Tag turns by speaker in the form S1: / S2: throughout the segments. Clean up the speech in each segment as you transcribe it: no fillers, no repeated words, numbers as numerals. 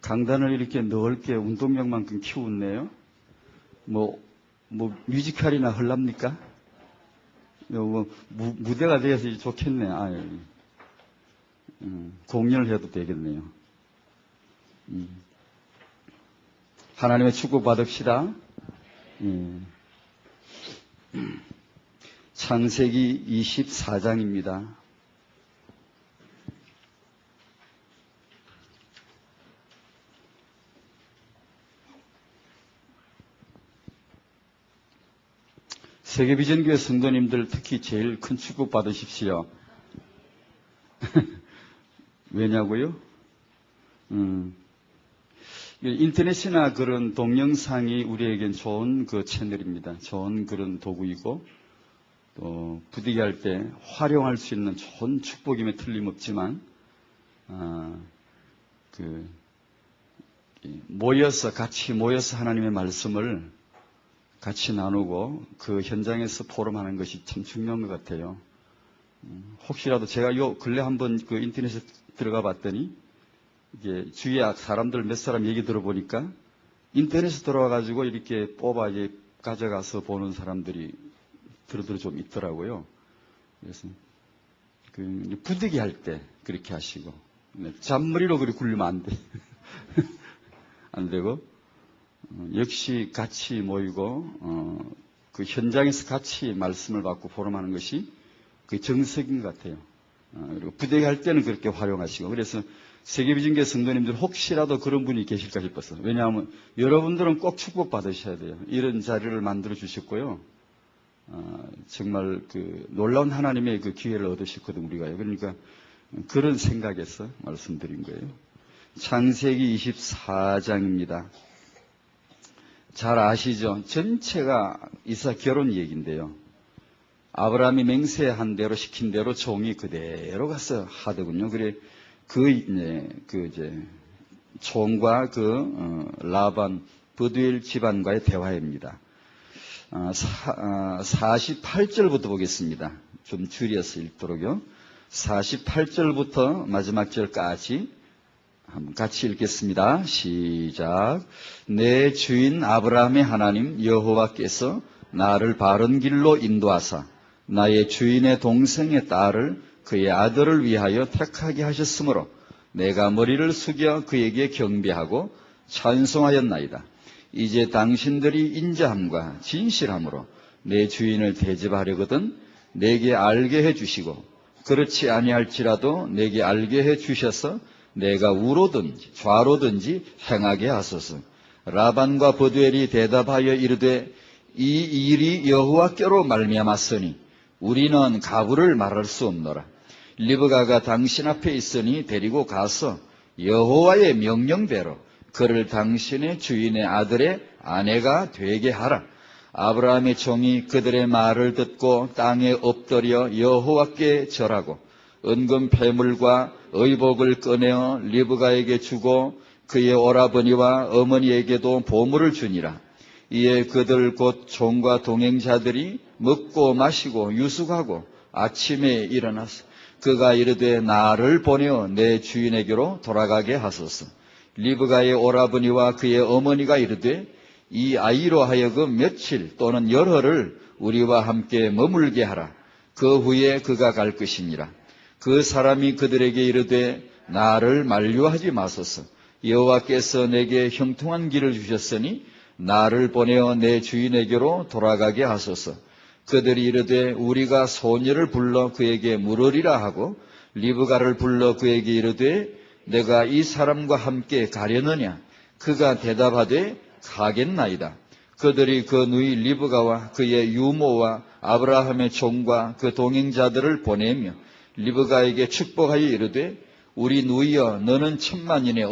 S1: 강단을 이렇게 넓게 운동량만큼 키웠네요. 뭐 뮤지컬이나 흘랍니까? 무대가 되어서 좋겠네. 공연을 해도 되겠네요. 하나님의 축복 받읍시다. 창세기 24장입니다. 세계비전교회 성도님들 특히 제일 큰 축복 받으십시오. 왜냐고요? 인터넷이나 그런 동영상이 우리에겐 좋은 그 채널입니다. 좋은 그런 도구이고, 또 부득이할 때 활용할 수 있는 좋은 축복임에 틀림없지만, 같이 모여서 하나님의 말씀을 같이 나누고 그 현장에서 포럼하는 것이 참 중요한 것 같아요. 혹시라도 제가 요 근래 한번 그 인터넷에 들어가 봤더니 이게 주위에 사람들 몇 사람 얘기 들어보니까 인터넷에 들어와가지고 이렇게 뽑아 가져가서 보는 사람들이 들어들어 좀 있더라고요. 그래서 부득이할 때 그렇게 하시고, 잔머리로 그렇게 굴리면 안 돼. 안 되고, 역시 같이 모이고, 그 현장에서 같이 말씀을 받고 포럼하는 것이 그 정석인 것 같아요. 그리고 부득이할 때는 그렇게 활용하시고, 그래서 세계비전교회 성도님들 혹시라도 그런 분이 계실까 싶었어요. 왜냐하면 여러분들은 꼭 축복 받으셔야 돼요. 이런 자리를 만들어 주셨고요. 정말 그 놀라운 하나님의 그 기회를 얻으셨거든요, 우리가요. 그러니까 그런 생각에서 말씀드린 거예요. 창세기 24장입니다. 잘 아시죠? 전체가 이삭 결혼 얘기인데요. 아브라함이 맹세한 대로 시킨 대로 종이 그대로 가서 하더군요. 그래 종과 라반 버두엘 집안과의 대화입니다. 48절부터 보겠습니다. 좀 줄여서 읽도록요. 48절부터 마지막 절까지 한번 같이 읽겠습니다. 시작. 내 주인 아브라함의 하나님 여호와께서 나를 바른 길로 인도하사 나의 주인의 동생의 딸을 그의 아들을 위하여 택하게 하셨으므로 내가 머리를 숙여 그에게 경배하고 찬송하였나이다. 이제 당신들이 인자함과 진실함으로 내 주인을 대접하려거든 내게 알게 해주시고, 그렇지 아니할지라도 내게 알게 해주셔서 내가 우로든지 좌로든지 행하게 하소서. 라반과 버두엘이 대답하여 이르되 이 일이 여호와께로 말미암았으니 우리는 가부를 말할 수 없노라. 리브가가 당신 앞에 있으니 데리고 가서 여호와의 명령대로 그를 당신의 주인의 아들의 아내가 되게 하라. 아브라함의 종이 그들의 말을 듣고 땅에 엎드려 여호와께 절하고 은금 패물과 의복을 꺼내어 리브가에게 주고 그의 오라버니와 어머니에게도 보물을 주니라. 이에 그들 곧 종과 동행자들이 먹고 마시고 유숙하고 아침에 일어나서 그가 이르되 나를 보내어 내 주인에게로 돌아가게 하소서. 리브가의 오라버니와 그의 어머니가 이르되 이 아이로 하여금 며칠 또는 열흘을 우리와 함께 머물게 하라. 그 후에 그가 갈 것이니라. 그 사람이 그들에게 이르되 나를 만류하지 마소서. 여호와께서 내게 형통한 길을 주셨으니 나를 보내어 내 주인에게로 돌아가게 하소서. 그들이 이르되 우리가 소녀를 불러 그에게 물으리라 하고 리브가를 불러 그에게 이르되 내가 이 사람과 함께 가려느냐? 그가 대답하되 가겠나이다. 그들이 그 누이 리브가와 그의 유모와 아브라함의 종과 그 동행자들을 보내며 리브가에게 축복하여 이르되 우리 누이여 너는 천만인의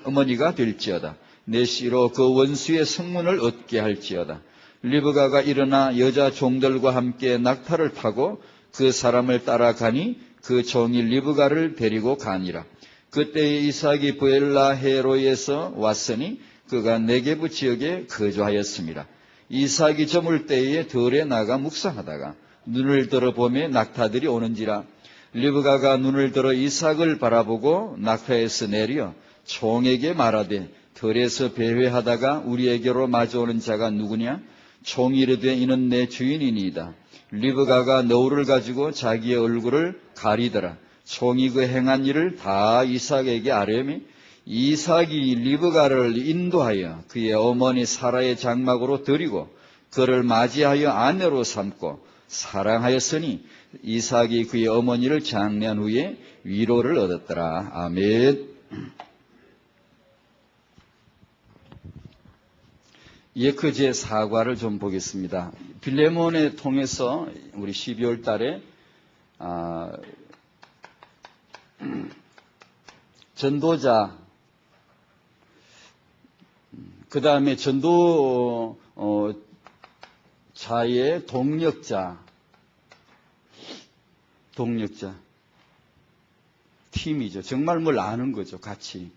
S1: 어머니가 될지어다. 내 씨로 그 원수의 성문을 얻게 할지어다. 리브가가 일어나 여자 종들과 함께 낙타를 타고 그 사람을 따라가니 그 종이 리브가를 데리고 가니라. 그때에 이삭이 브엘라헤로에서 왔으니 그가 네게부 지역에 거주하였습니다. 이삭이 저물 때에 들에 나가 묵상하다가 눈을 들어 보매 낙타들이 오는지라. 리브가가 눈을 들어 이삭을 바라보고 낙타에서 내려 종에게 말하되 들에서 배회하다가 우리에게로 마주오는 자가 누구냐? 종이 이르되 이는 내 주인이니이다. 리브가가 너울을 가지고 자기의 얼굴을 가리더라. 종이 그 행한 일을 다 이삭에게 아뢰매 이삭이 리브가를 인도하여 그의 어머니 사라의 장막으로 들이고 그를 맞이하여 아내로 삼고 사랑하였으니 이삭이 그의 어머니를 장례한 후에 위로를 얻었더라. 아멘. 예크제 사과를 좀 보겠습니다. 빌레몬에 통해서 우리 12월 달에 전도자, 그 다음에 전도자의 동력자 팀이죠. 정말 뭘 아는 거죠. 같이.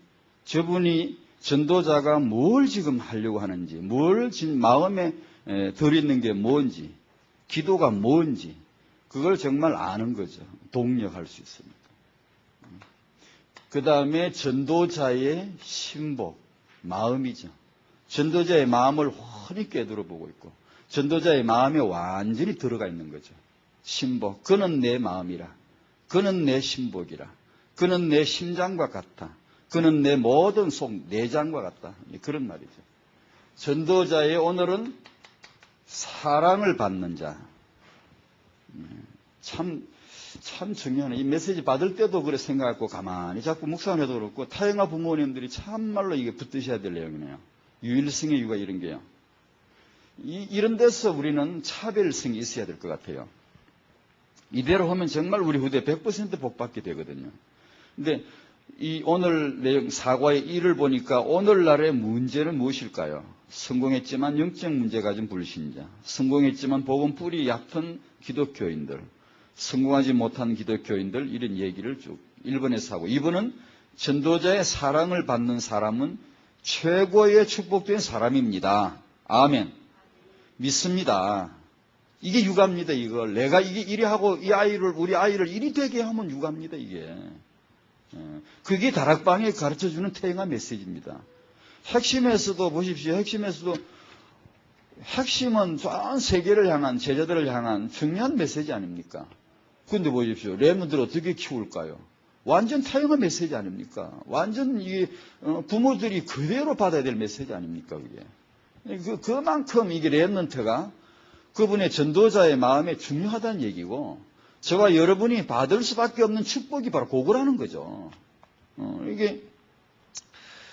S1: 저분이 전도자가 뭘 지금 하려고 하는지, 뭘 지금 마음에 들있는 게 뭔지, 기도가 뭔지, 그걸 정말 아는 거죠. 동력할 수 있습니다. 그 다음에 전도자의 신복, 마음이죠. 전도자의 마음을 훤히 꿰뚫어 보고 있고, 전도자의 마음에 완전히 들어가 있는 거죠. 신복, 그는 내 마음이라, 그는 내 신복이라, 그는 내 심장과 같다. 그는 내 모든 속 내장과 같다. 그런 말이죠. 전도자의 오늘은 사랑을 받는 자. 참 중요하네. 이 메시지 받을 때도 그래 생각하고 가만히 자꾸 묵상해도 그렇고 타영아 부모님들이 참말로 이게 붙드셔야 될 내용이네요. 유일성의 이유가 이런 게요. 이런 데서 우리는 차별성이 있어야 될 것 같아요. 이대로 하면 정말 우리 후대 100% 복받게 되거든요. 근데 이 오늘 내용 사과의 일을 보니까 오늘날의 문제는 무엇일까요? 성공했지만 영적 문제 가진 불신자, 성공했지만 복음 뿌리 얕은 기독교인들, 성공하지 못한 기독교인들 이런 얘기를 쭉 1번에서 하고 2번은 전도자의 사랑을 받는 사람은 최고의 축복된 사람입니다. 아멘. 믿습니다. 이게 육아입니다. 이걸 내가 이게 이리 하고 우리 아이를 이리 되게 하면 육아입니다. 이게. 그게 다락방에 가르쳐주는 태영아 메시지입니다. 핵심에서도 보십시오. 핵심은 전 세계를 향한 제자들을 향한 중요한 메시지 아닙니까? 그런데 보십시오. 렘넌트를 어떻게 키울까요? 완전 태영아 메시지 아닙니까? 완전 이 부모들이 그대로 받아야 될 메시지 아닙니까? 그게 그만큼 이게 렘넌트가 그분의 전도자의 마음에 중요하다는 얘기고. 저와 여러분이 받을 수밖에 없는 축복이 바로 그거라는 거죠. 이게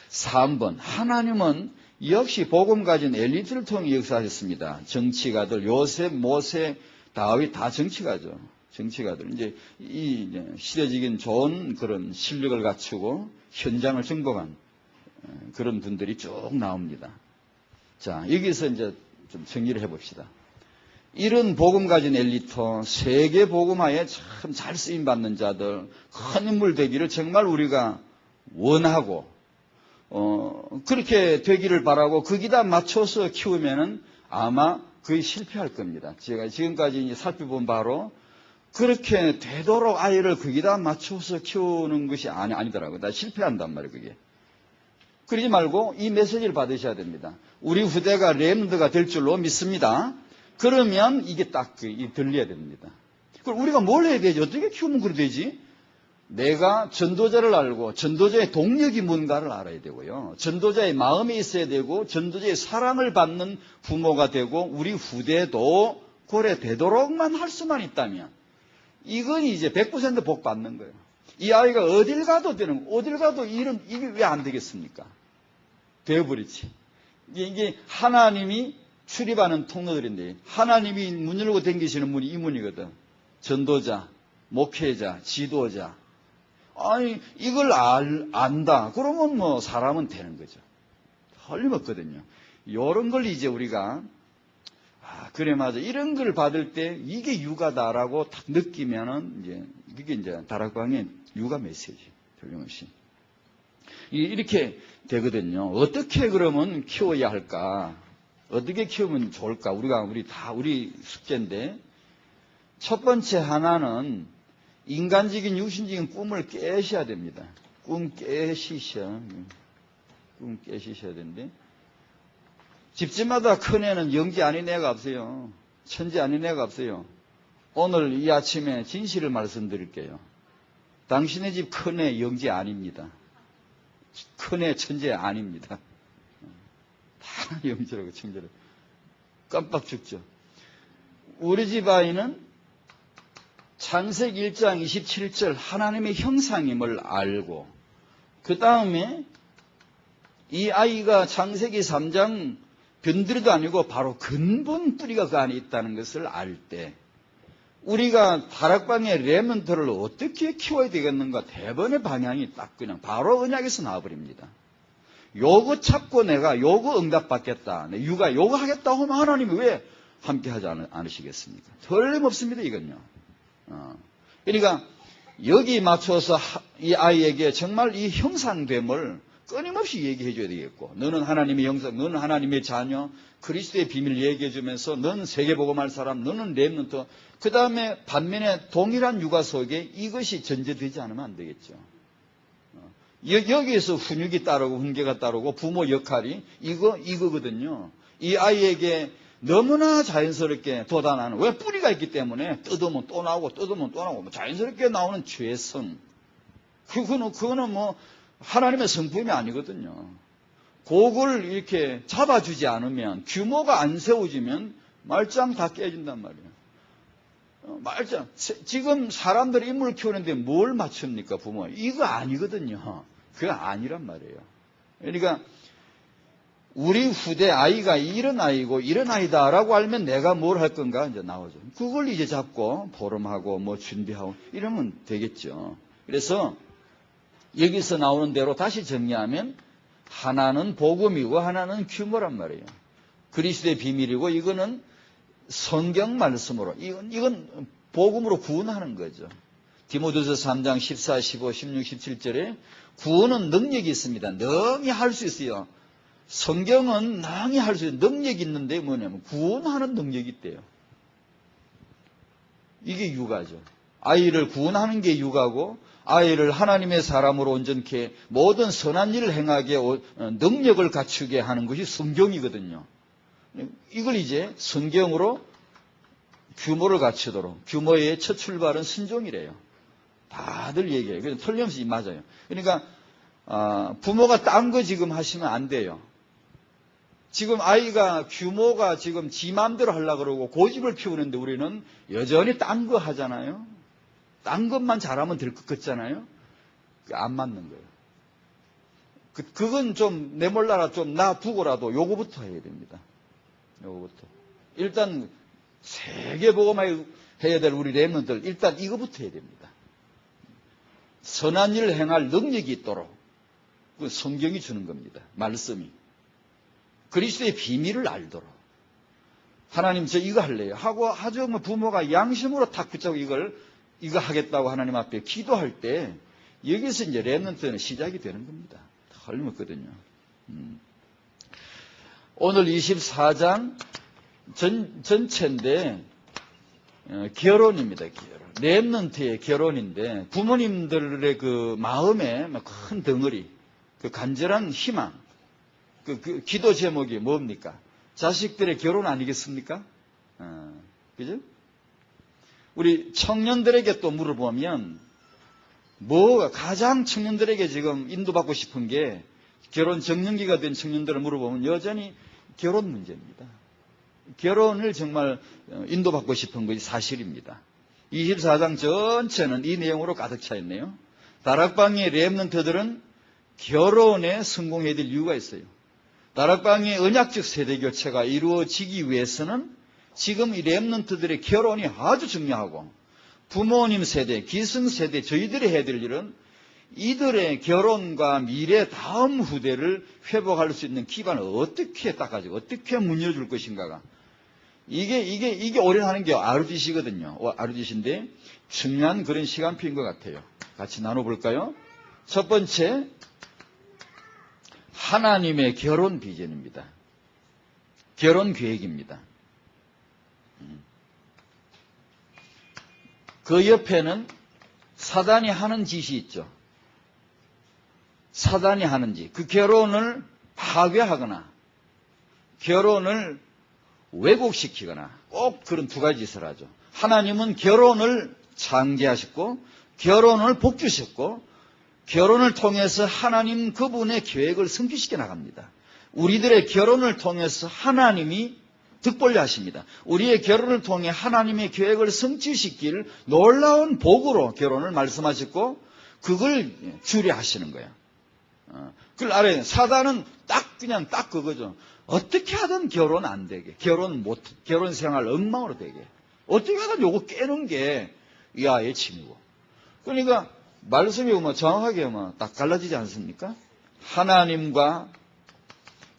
S1: 3번. 하나님은 역시 복음 가진 엘리트를 통해 역사하셨습니다. 정치가들, 요셉, 모세, 다윗 다 정치가죠. 정치가들. 이제 시대적인 좋은 그런 실력을 갖추고 현장을 정복한 그런 분들이 쭉 나옵니다. 자, 여기서 이제 좀 정리를 해봅시다. 이런 복음 가진 엘리트, 세계 복음화에 참 잘 쓰임 받는 자들, 큰 인물 되기를 정말 우리가 원하고, 그렇게 되기를 바라고 거기다 맞춰서 키우면은 아마 거의 실패할 겁니다. 제가 지금까지 살펴본 바로 그렇게 되도록 아이를 거기다 맞춰서 키우는 것이 아니더라고요. 다 실패한단 말이에요, 그게. 그러지 말고 이 메시지를 받으셔야 됩니다. 우리 후대가 렘넌트가 될 줄로 믿습니다. 그러면 이게 딱 들려야 됩니다. 그럼 우리가 뭘 해야 되지? 어떻게 키우면 그래 되지? 내가 전도자를 알고 전도자의 동력이 뭔가를 알아야 되고요. 전도자의 마음이 있어야 되고 전도자의 사랑을 받는 부모가 되고 우리 후대도 그래 되도록만 할 수만 있다면 이건 이제 100% 복 받는 거예요. 이 아이가 어딜 가도 되는 거예요. 어딜 가도 이게 왜 안 되겠습니까? 되어버리지. 이게 하나님이 출입하는 통로들인데 하나님이 문 열고 댕기시는 문이 이 문이거든. 전도자, 목회자, 지도자. 아니 이걸 안다. 그러면 뭐 사람은 되는 거죠. 틀림없거든요. 이런 걸 이제 우리가 그래 맞아. 이런 걸 받을 때 이게 육아다라고 딱 느끼면은 이제 이게 이제 다락방의 육아 메시지. 틀림없이. 이렇게 되거든요. 어떻게 그러면 키워야 할까? 어떻게 키우면 좋을까? 우리 숙제인데, 첫 번째 하나는 인간적인 육신적인 꿈을 깨셔야 됩니다. 꿈 깨시셔야 되는데, 집집마다 큰 애는 영지 아닌 애가 없어요. 천지 아닌 애가 없어요. 오늘 이 아침에 진실을 말씀드릴게요. 당신의 집 큰 애 영지 아닙니다. 큰 애 천재 아닙니다. 다 영지라고 천재라고. 깜빡 죽죠. 우리 집 아이는 창세기 1장 27절 하나님의 형상임을 알고, 그 다음에 이 아이가 창세기 3장 변두리도 아니고 바로 근본 뿌리가 그 안에 있다는 것을 알 때, 우리가 다락방의 렘넌트를 어떻게 키워야 되겠는가, 대번의 방향이 딱 그냥 바로 언약에서 나와버립니다. 요거 찾고 내가 요거 응답받겠다, 육아 요거 하겠다고 하면 하나님이 왜 함께 하지 않으시겠습니까? 틀림없습니다, 이건요. 그러니까 여기 맞춰서 이 아이에게 정말 이 형상됨을 끊임없이 얘기해 줘야 되겠고, 너는 하나님의 형상, 너는 하나님의 자녀, 그리스도의 비밀 얘기해 주면서 너는 세계복음할 사람, 너는 렘넌트, 그 다음에 반면에 동일한 육아 속에 이것이 전제되지 않으면 안 되겠죠. 여기에서 훈육이 따르고 훈계가 따르고 부모 역할이 이거거든요. 이 아이에게 너무나 자연스럽게 돋아나는, 왜 뿌리가 있기 때문에 뜯으면 또 나오고 뜯으면 또 나오고 자연스럽게 나오는 죄성, 그거는 뭐 하나님의 성품이 아니거든요. 그걸 이렇게 잡아주지 않으면, 규모가 안 세워지면 말짱 다 깨진단 말이에요. 말짱. 지금 사람들이 인물 키우는데 뭘 맞춥니까, 부모? 이거 아니거든요. 그거 아니란 말이에요. 그러니까 우리 후대 아이가 이런 아이고 이런 아이다라고 알면 내가 뭘 할 건가 이제 나오죠. 그걸 이제 잡고 포럼하고 뭐 준비하고 이러면 되겠죠. 그래서 여기서 나오는 대로 다시 정리하면 하나는 복음이고 하나는 규모란 말이에요. 그리스도의 비밀이고 이거는 성경 말씀으로, 이건 복음으로 구원하는 거죠. 디모데후서 3장 14, 15, 16, 17절에 구원은 능력이 있습니다. 능히 할 수 있어요. 성경은 능히 할 수 있어요. 능력이 있는데 뭐냐면 구원하는 능력이 있대요. 이게 육아죠. 아이를 구원하는 게 육아고, 아이를 하나님의 사람으로 온전케 모든 선한 일을 행하게 능력을 갖추게 하는 것이 성경이거든요. 이걸 이제 성경으로 규모를 갖추도록, 규모의 첫 출발은 순종이래요. 다들 얘기해요. 그래서 틀림없이 맞아요. 그러니까 부모가 딴 거 지금 하시면 안 돼요. 지금 아이가 규모가 지금 지 마음대로 하려고 그러고 고집을 피우는데 우리는 여전히 딴 거 하잖아요. 딴 것만 잘하면 될 것 같잖아요. 안 맞는 거예요. 그건 좀 내몰라라 좀 놔두고라도 요거부터 해야 됩니다. 요거부터. 일단 세계복음화 해야 될 우리 렘넌트들 일단 이거부터 해야 됩니다. 선한 일을 행할 능력이 있도록 그 성경이 주는 겁니다. 말씀이. 그리스도의 비밀을 알도록. 하나님 저 이거 할래요 하고 아주 뭐 부모가 양심으로 탁 붙잡고 이거 하겠다고 하나님 앞에 기도할 때 여기서 이제 렘넌트는 시작이 되는 겁니다. 틀림없거든요. 오늘 24장 전체인데 결혼입니다. 결혼. 렘넌트의 결혼인데 부모님들의 그 마음에 큰 덩어리, 그 간절한 희망, 그 기도 제목이 뭡니까? 자식들의 결혼 아니겠습니까? 그죠? 우리 청년들에게 또 물어보면 뭐가 가장 청년들에게 지금 인도받고 싶은 게, 결혼 정년기가 된 청년들을 물어보면 여전히 결혼 문제입니다. 결혼을 정말 인도받고 싶은 것이 사실입니다. 24장 전체는 이 내용으로 가득 차 있네요. 다락방의 렘넌트들은 결혼에 성공해야 될 이유가 있어요. 다락방의 언약적 세대 교체가 이루어지기 위해서는 지금 이 렘넌트들의 결혼이 아주 중요하고, 부모님 세대, 기성세대, 저희들이 해야 될 일은 이들의 결혼과 미래 다음 후대를 회복할 수 있는 기반을 어떻게 닦아주고 어떻게 문여줄 것인가가, 이게 오련하는 게 RUTC거든요. RUTC인데 중요한 그런 시간표인 것 같아요. 같이 나눠볼까요? 첫 번째, 하나님의 결혼 비전입니다. 결혼 계획입니다. 그 옆에는 사단이 하는 짓이 있죠. 사단이 하는지, 그 결혼을 파괴하거나 결혼을 왜곡시키거나 꼭 그런 두 가지 짓을 하죠. 하나님은 결혼을 창제하셨고 결혼을 복주셨고 결혼을 통해서 하나님 그분의 계획을 성취시켜 나갑니다. 우리들의 결혼을 통해서 하나님이 득벌려 하십니다. 우리의 결혼을 통해 하나님의 계획을 성취시킬 놀라운 복으로 결혼을 말씀하셨고 그걸 주례하시는 거예요. 그걸 알아야 돼요. 사단은 그냥 딱 그거죠. 어떻게 하든 결혼 안 되게, 결혼 생활 엉망으로 되게, 어떻게 하든 요거 깨는 게 이 아이의 취미고. 그러니까 말씀이 정확하게 딱 갈라지지 않습니까? 하나님과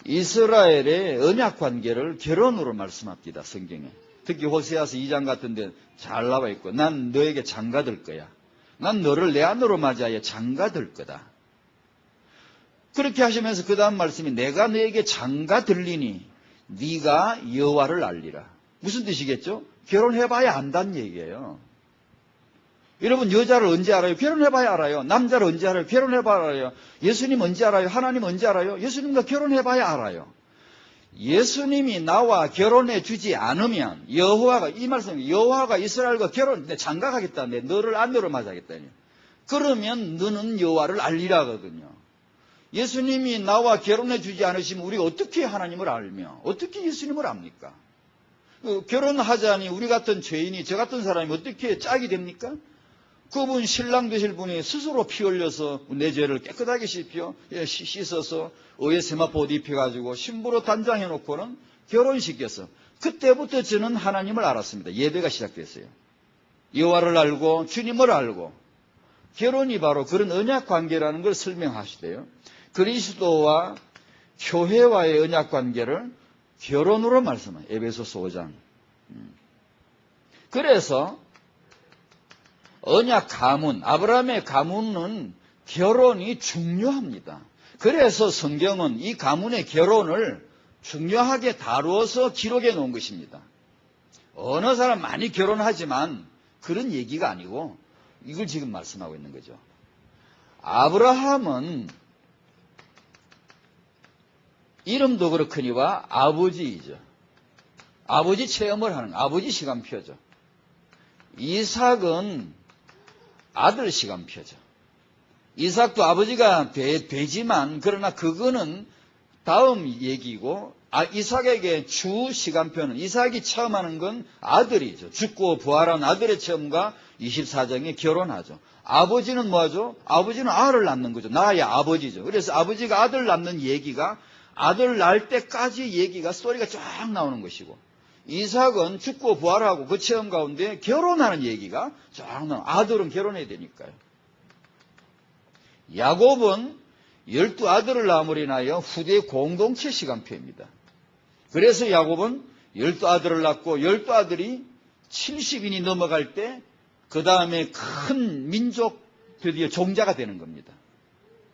S1: 이스라엘의 언약 관계를 결혼으로 말씀합니다. 성경에. 특히 호세아서 2장 같은 데 잘 나와 있고, 난 너에게 장가들 거야. 난 너를 내 안으로 맞이하여 장가들 거다. 그렇게 하시면서 그 다음 말씀이 내가 너에게 장가들리니 네가 여호와를 알리라. 무슨 뜻이겠죠? 결혼해봐야 안다는 얘기예요. 여러분 여자를 언제 알아요? 결혼해봐야 알아요. 남자를 언제 알아요? 결혼해봐야 알아요. 예수님 언제 알아요? 하나님 언제 알아요? 예수님과 결혼해봐야 알아요. 예수님이 나와 결혼해 주지 않으면 여호와가, 이 말씀, 여호와가 이스라엘과 장가가겠다네. 너를 안으로 맞이하겠다니. 그러면 너는 여호와를 알리라거든요. 예수님이 나와 결혼해 주지 않으시면 우리가 어떻게 하나님을 알며 어떻게 예수님을 압니까? 결혼하자니 우리 같은 죄인이, 저 같은 사람이 어떻게 짝이 됩니까? 그분 신랑 되실 분이 스스로 피 흘려서 내 죄를 깨끗하게 씻어서 의에 세마포 옷 입혀가지고 신부로 단장해놓고는 결혼시켰어. 그때부터 저는 하나님을 알았습니다. 예배가 시작됐어요. 여호와를 알고 주님을 알고. 결혼이 바로 그런 언약 관계라는 걸 설명하시대요. 그리스도와 교회와의 언약 관계를 결혼으로 말씀해요. 에베소서 5장. 그래서 언약 가문, 아브라함의 가문은 결혼이 중요합니다. 그래서 성경은 이 가문의 결혼을 중요하게 다루어서 기록해 놓은 것입니다. 어느 사람 많이 결혼하지만 그런 얘기가 아니고 이걸 지금 말씀하고 있는 거죠. 아브라함은 이름도 그렇거니와 아버지이죠. 아버지 체험을 하는, 아버지 시간표죠. 이삭은 아들 시간표죠. 이삭도 아버지가 되지만 그러나 그거는 다음 얘기고, 이삭에게 주 시간표는, 이삭이 체험하는 건 아들이죠. 죽고 부활한 아들의 체험과 24장에 결혼하죠. 아버지는 뭐하죠? 아버지는 아를 낳는 거죠. 나의 아버지죠. 그래서 아버지가 아들 낳는 얘기가 아들 낳을 때까지 얘기가 스토리가 쫙 나오는 것이고, 이삭은 죽고 부활하고 그 체험 가운데 결혼하는 얘기가 쫙 나와요. 아들은 결혼해야 되니까요. 야곱은 12아들을 낳음으로 인하여 후대 공동체 시간표입니다. 그래서 야곱은 12아들을 낳고 12아들이 70인이 넘어갈 때 그 다음에 큰 민족 드디어 종자가 되는 겁니다.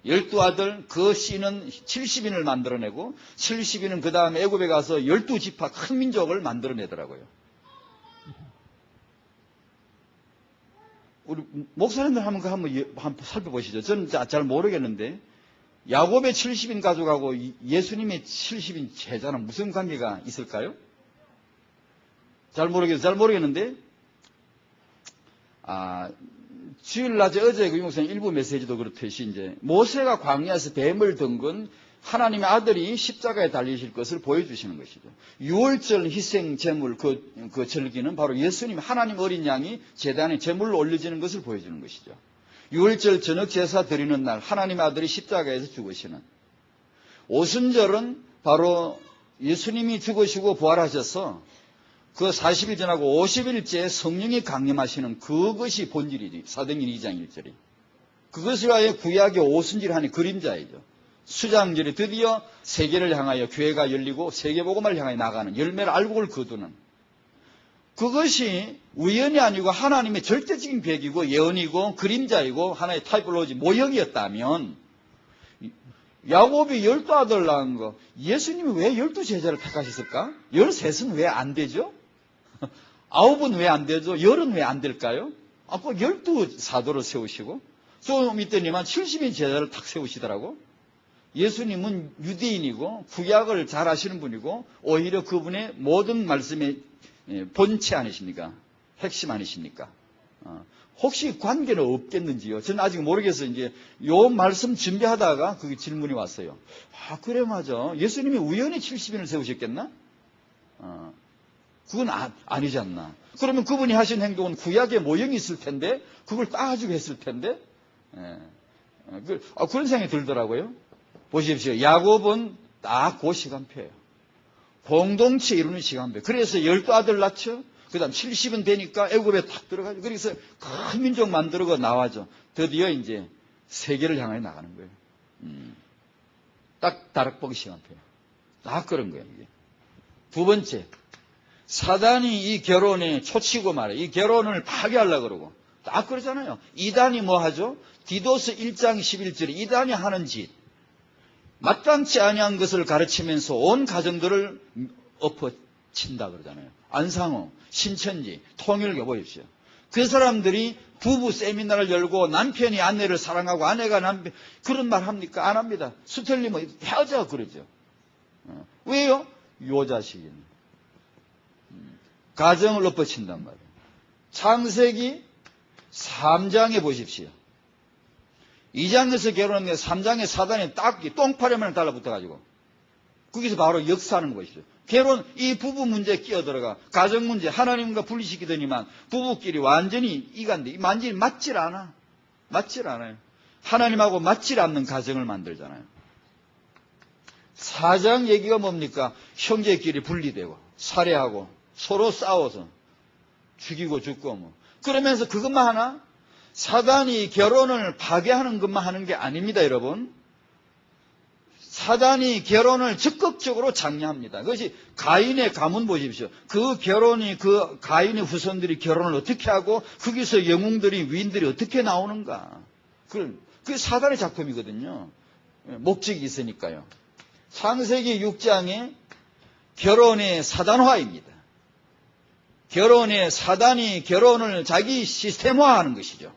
S1: 12아들 그 씨는 70인을 만들어내고 70인은 그 다음에 애굽에 가서 12지파 큰 민족을 만들어내더라고요. 우리 목사님들 한번 살펴보시죠. 저는 잘 모르겠는데 야곱의 70인 가족하고 예수님의 70인 제자는 무슨 관계가 있을까요? 잘 모르겠는데 주일 낮에 어제 그 목사님 일부 메시지도 그렇듯이 이제 모세가 광야에서 뱀을 든 건 하나님의 아들이 십자가에 달리실 것을 보여주시는 것이죠. 6월절 희생 제물 그 절기는 바로 예수님 하나님 어린 양이 제단에 제물로 올려지는 것을 보여주는 것이죠. 6월절 저녁 제사 드리는 날 하나님의 아들이 십자가에서 죽으시는, 오순절은 바로 예수님이 죽으시고 부활하셔서 그 40일 지나고 50일째 성령이 강림하시는 그것이 본질이지. 사도행전 2장 1절이. 그것을 위하여 구약의 오순절하니 그림자이죠. 수장절이 드디어 세계를 향하여 교회가 열리고 세계복음을 향하여 나가는, 열매를 알곡을 거두는, 그것이 우연이 아니고 하나님의 절대적인 계획이고 예언이고 그림자이고 하나의 타이폴로지 모형이었다면 야곱이 12아들 낳은 거, 예수님이 왜 12제자를 택하셨을까? 13은 왜 안 되죠? 9은 왜 안 되죠? 10은 왜 안 될까요? 꼭 12사도를 세우시고 좀 있더니만 70인 제자를 탁 세우시더라고. 예수님은 유대인이고 구약을 잘 아시는 분이고 오히려 그분의 모든 말씀의 본체 아니십니까? 핵심 아니십니까? 혹시 관계는 없겠는지요? 저는 아직 모르겠어요. 이제 요 말씀 준비하다가 그 질문이 왔어요. 아, 그래, 맞아. 예수님이 우연히 70인을 세우셨겠나? 그건 아니지 않나. 그러면 그분이 하신 행동은 구약의 모형이 있을 텐데, 그걸 따가지고 했을 텐데, 그런 생각이 들더라고요. 보십시오. 야곱은 딱 그 시간표예요. 공동체 이루는 시간표. 그래서 12아들 낳죠. 그 다음 70은 되니까 애굽에 탁 들어가죠. 그래서 큰 민족 만들고 나와죠. 드디어 이제 세계를 향해 나가는 거예요. 딱 다락보기 시간표예요. 딱 그런 거예요, 이게. 두 번째, 사단이 이 결혼에 초치고 말이에요. 이 결혼을 파괴하려고 그러고. 딱 그러잖아요. 이단이 뭐 하죠? 디도스 1장 11절에 이단이 하는 짓. 마땅치 아니한 것을 가르치면서 온 가정들을 엎어친다 그러잖아요. 안상호, 신천지, 통일교 보십시오. 그 사람들이 부부 세미나를 열고 남편이 아내를 사랑하고 아내가 남편 그런 말 합니까? 안 합니다. 수틀리면 헤어져 그러죠. 왜요? 요 자식이 가정을 엎어친단 말이에요. 창세기 3장에 보십시오. 2장에서 결혼했는데 3장에 사단이 딱 똥파리만 달라붙어가지고 거기서 바로 역사하는 것이죠. 결혼, 이 부부 문제에 끼어들어가 가정 문제 하나님과 분리시키더니만 부부끼리 완전히 이간데 완전히 맞질 않아. 맞질 않아요. 하나님하고 맞질 않는 가정을 만들잖아요. 4장 얘기가 뭡니까? 형제끼리 분리되고 살해하고 서로 싸워서 죽이고 죽고 뭐 그러면서 그것만 하나? 사단이 결혼을 파괴하는 것만 하는 게 아닙니다, 여러분. 사단이 결혼을 적극적으로 장려합니다. 그것이 가인의 가문 보십시오. 그 결혼이 그 가인의 후손들이 결혼을 어떻게 하고 거기서 영웅들이 위인들이 어떻게 나오는가. 그게 사단의 작품이거든요. 목적이 있으니까요. 창세기 6장에 결혼의 사단화입니다. 결혼의 사단이 결혼을 자기 시스템화하는 것이죠.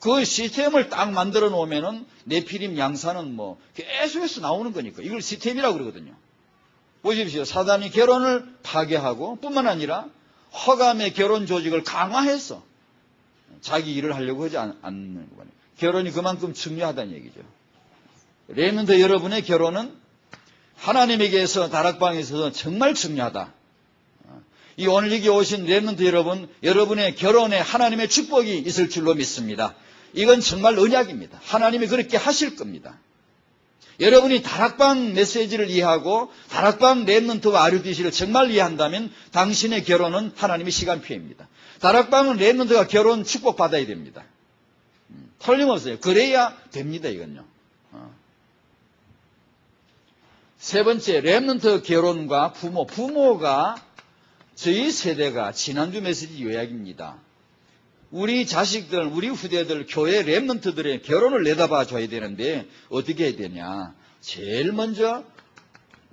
S1: 그 시스템을 딱 만들어 놓으면은 네피림 양사는 뭐 계속해서 나오는 거니까 이걸 시스템이라고 그러거든요. 보십시오. 사단이 결혼을 파괴하고 뿐만 아니라 허감의 결혼 조직을 강화해서 자기 일을 하려고 하지 않는 거예요. 결혼이 그만큼 중요하다는 얘기죠. 렘넌트 여러분의 결혼은 하나님에게서 다락방에서 정말 중요하다. 이 오늘 여기 오신 렘넌트 여러분, 여러분의 결혼에 하나님의 축복이 있을 줄로 믿습니다. 이건 정말 언약입니다. 하나님이 그렇게 하실 겁니다. 여러분이 다락방 메시지를 이해하고 다락방 렘넌트와 RUTC를 정말 이해한다면 당신의 결혼은 하나님의 시간표입니다. 다락방은 렘넌트가 결혼 축복받아야 됩니다. 틀림없어요. 그래야 됩니다, 이건요. 세 번째, 렘넌트 결혼과 부모. 부모가 저희 세대가 지난주 메시지 요약입니다. 우리 자식들, 우리 후대들, 교회 렘넌트들의 결혼을 내다봐 줘야 되는데 어떻게 해야 되냐. 제일 먼저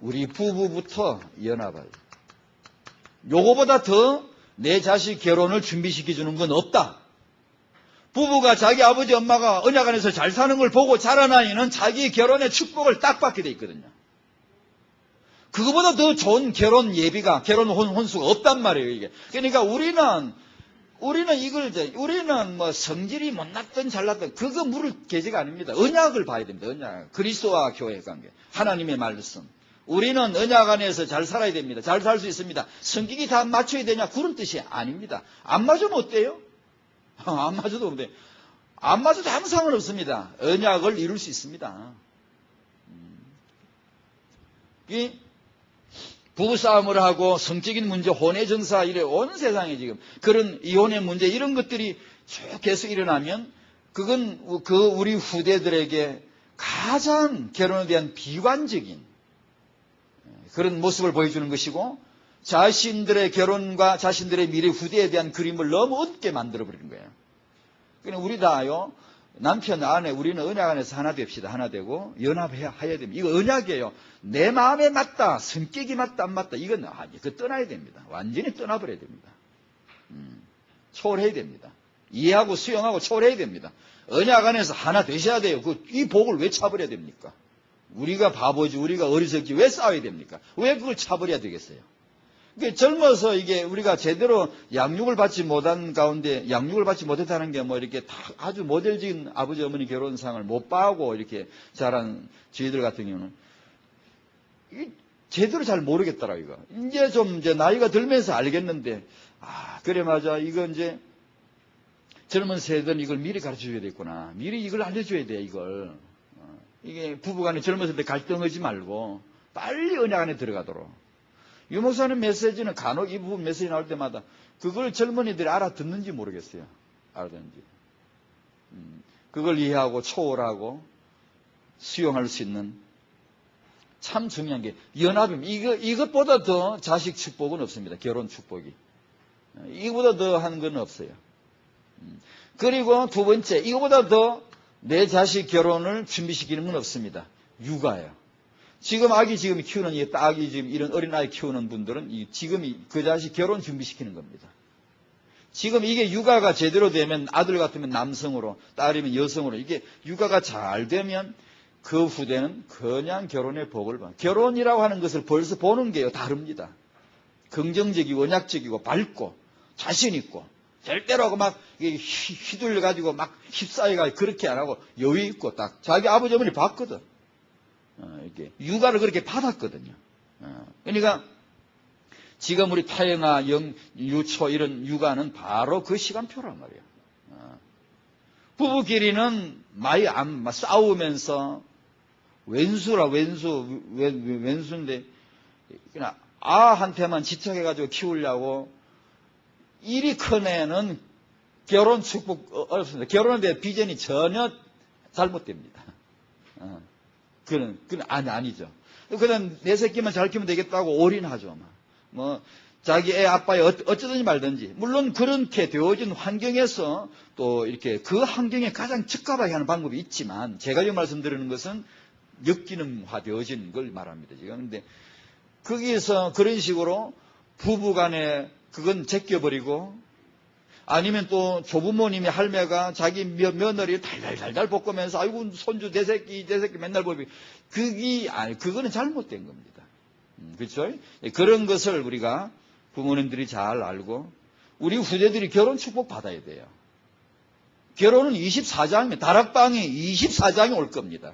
S1: 우리 부부부터 연합을. 요거보다 더 내 자식 결혼을 준비시켜주는 건 없다. 부부가 자기 아버지 엄마가 언약 안에서 잘 사는 걸 보고 자라나이는 자기 결혼의 축복을 딱 받게 돼 있거든요. 그거보다 더 좋은 결혼 예비가, 결혼 혼수가 없단 말이에요, 이게. 그러니까 우리는 뭐 성질이 못났든 잘났든 그거 물을 계제가 아닙니다. 언약을 봐야 됩니다, 언약. 그리스도와 교회의 관계. 하나님의 말씀. 우리는 언약 안에서 잘 살아야 됩니다. 잘 살 수 있습니다. 성격이 다 맞춰야 되냐? 그런 뜻이 아닙니다. 안 맞으면 어때요? 안 맞아도 어때요? 안 맞아도 아무 상관없습니다. 언약을 이룰 수 있습니다. 이 부부싸움을 하고 성적인 문제, 혼외 정사 이래 온 세상에 지금 그런 이혼의 문제 이런 것들이 쭉 계속 일어나면 그건 우리 후대들에게 가장 결혼에 대한 비관적인 그런 모습을 보여주는 것이고 자신들의 결혼과 자신들의 미래 후대에 대한 그림을 너무 어둡게 만들어버리는 거예요. 그러니까 우리 다요. 남편, 아내, 우리는 언약 안에서 하나 됩시다. 하나 되고 연합해야 됩니다. 이거 언약이에요. 내 마음에 맞다. 성격이 맞다. 안 맞다. 이거 떠나야 됩니다. 완전히 떠나버려야 됩니다. 초월해야 됩니다. 이해하고 수용하고 초월해야 됩니다. 언약 안에서 하나 되셔야 돼요. 이 복을 왜 차버려야 됩니까? 우리가 바보지, 우리가 어리석지 왜 싸워야 됩니까? 왜 그걸 차버려야 되겠어요? 젊어서 이게 우리가 제대로 양육을 받지 못한 가운데, 양육을 받지 못했다는 게 뭐 이렇게 다 아주 모델적인 아버지 어머니 결혼상을 못 봐하고 이렇게 자란 저희들 같은 경우는 제대로 잘 모르겠더라, 이거. 이제 나이가 들면서 알겠는데, 그래, 맞아. 이거 이제 젊은 세대는 이걸 미리 가르쳐 줘야 되겠구나. 미리 이걸 알려줘야 돼, 이걸. 이게 부부간에 젊었을 때 갈등하지 말고 빨리 언약 안에 들어가도록. 유 목사님 메시지는 간혹 이 부분 메시지 나올 때마다 그걸 젊은이들이 알아듣는지 모르겠어요. 알아듣는지. 그걸 이해하고 초월하고 수용할 수 있는 참 중요한 게 연합입니다. 이것보다 더 자식 축복은 없습니다. 결혼 축복이. 이거보다 더 하는 건 없어요. 그리고 두 번째, 이거보다 더 내 자식 결혼을 준비시키는 건 없습니다. 육아예요. 지금 아기 지금 키우는 이 딸이 지금 이런 어린아이 키우는 분들은 지금 그 자식 결혼 준비시키는 겁니다. 지금 이게 육아가 제대로 되면 아들 같으면 남성으로, 딸이면 여성으로 이게 육아가 잘 되면 그 후대는 그냥 결혼의 복을 봐. 결혼이라고 하는 것을 벌써 보는 게요 다릅니다. 긍정적이고 언약적이고 밝고 자신 있고 절대로 막 휘둘려 가지고 막 휩싸여 가지고 그렇게 안 하고 여유 있고 딱 자기 아버지 어머니 봤거든. 이렇게 육아를 그렇게 받았거든요. 그러니까 지금 우리 타영아, 유초 이런 육아는 바로 그 시간표란 말이에요. 부부끼리는 많이 싸우면서 왼수인데 그냥 아한테만 집착해가지고 키우려고 일이 큰 애는 결혼 축복 어렵습니다. 결혼에 대한 비전이 전혀 잘못됩니다. 그건 아니죠. 그냥 내 새끼만 잘 키우면 되겠다고 올인하죠. 뭐 자기 애 아빠에 어쩌든지 말든지. 물론 그렇게 되어진 환경에서 또 이렇게 그 환경에 가장 적합하게 하는 방법이 있지만 제가 지금 말씀드리는 것은 역기능화 되어진 걸 말합니다. 지금 근데 거기에서 그런 식으로 부부간에 그건 제껴버리고 아니면 또 조부모님이 할매가 자기 며느리 달달달달 볶으면서 아이고 손주 내 새끼 맨날 보고 그거는 잘못된 겁니다. 그렇죠? 그런 것을 우리가 부모님들이 잘 알고 우리 후대들이 결혼 축복 받아야 돼요. 결혼은 24장이면 다락방에 24장이 올 겁니다.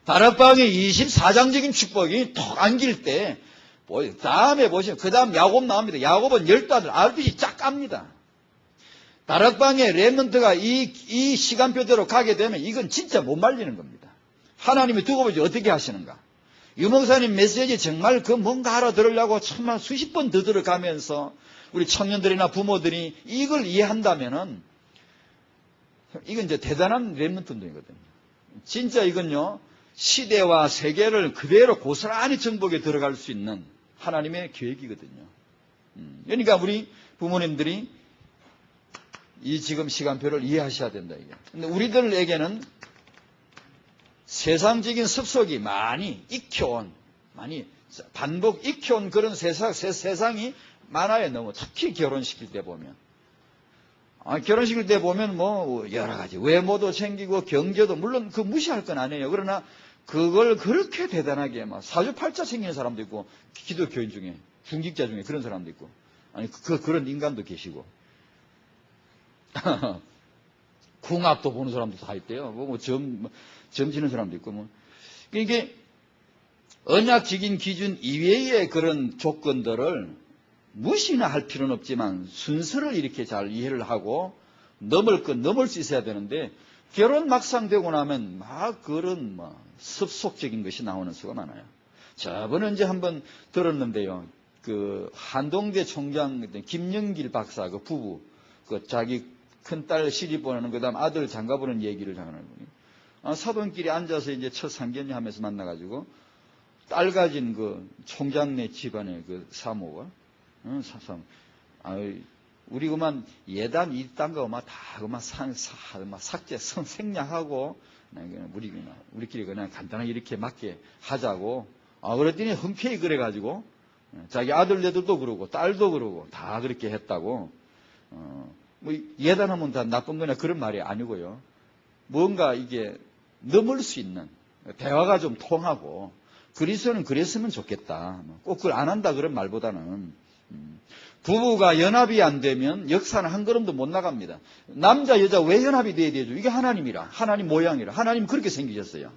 S1: 다락방에 24장적인 축복이 톡 안길 때 다음에 보시면 그 다음 야곱 나옵니다. 야곱은 10아들 알듯이 쫙 깝니다. 다락방에 렘넌트가 이 시간표대로 가게 되면 이건 진짜 못 말리는 겁니다. 하나님이 두고 보지 어떻게 하시는가. 유목사님 메시지 정말 뭔가 알아들으려고 정말 수십 번 더 들어가면서 우리 청년들이나 부모들이 이걸 이해한다면은 이건 이제 대단한 렘넌트 운동이거든요. 진짜 이건요 시대와 세계를 그대로 고스란히 정복에 들어갈 수 있는 하나님의 계획이거든요. 그러니까 우리 부모님들이 이 지금 시간표를 이해하셔야 된다 이게. 근데 우리들에게는 세상적인 습속이 많이 익혀온, 많이 반복 익혀온 그런 세상이 많아요. 너무 특히 결혼시킬 때 보면. 결혼시킬 때 보면 뭐 여러 가지 외모도 챙기고 경제도 물론 그 무시할 건 아니에요. 그러나 그걸 그렇게 대단하게 막 사주팔자 챙기는 사람도 있고 기독교인 중에 중직자 중에 그런 사람도 있고 아니 그런 인간도 계시고 궁합도 보는 사람도 다 있대요. 점 지는 사람도 있고 뭐 이게 언약적인 기준 이외의 그런 조건들을 무시나 할 필요는 없지만 순서를 이렇게 잘 이해를 하고 넘을 수 있어야 되는데 결혼 막상 되고 나면 막 그런 습속적인 것이 나오는 수가 많아요. 저번에 이제 한번 들었는데요. 그 한동대 총장 김영길 박사 그 부부 그 자기 큰딸 시집 보내는 그다음 아들 장가 보는 얘기를 하는 분이 사돈끼리 앉아서 이제 첫 상견례 하면서 만나가지고 딸 가진 그 총장네 집안의 그 사모가 우리 그만 예단 이딴 거다 그만 삭제 생략하고 우리끼리 그냥 간단하게 이렇게 맞게 하자고 그랬더니 흔쾌히 그래가지고 자기 아들네들도 그러고 딸도 그러고 다 그렇게 했다고 뭐 예단하면 다 나쁜 거냐 그런 말이 아니고요. 뭔가 이게 넘을 수 있는 대화가 좀 통하고 그리스도는 그랬으면 좋겠다. 꼭 그걸 안 한다 그런 말보다는 부부가 연합이 안 되면 역사는 한 걸음도 못 나갑니다. 남자 여자 왜 연합이 돼야 되죠? 이게 하나님이라, 하나님 모양이라. 하나님 그렇게 생기셨어요.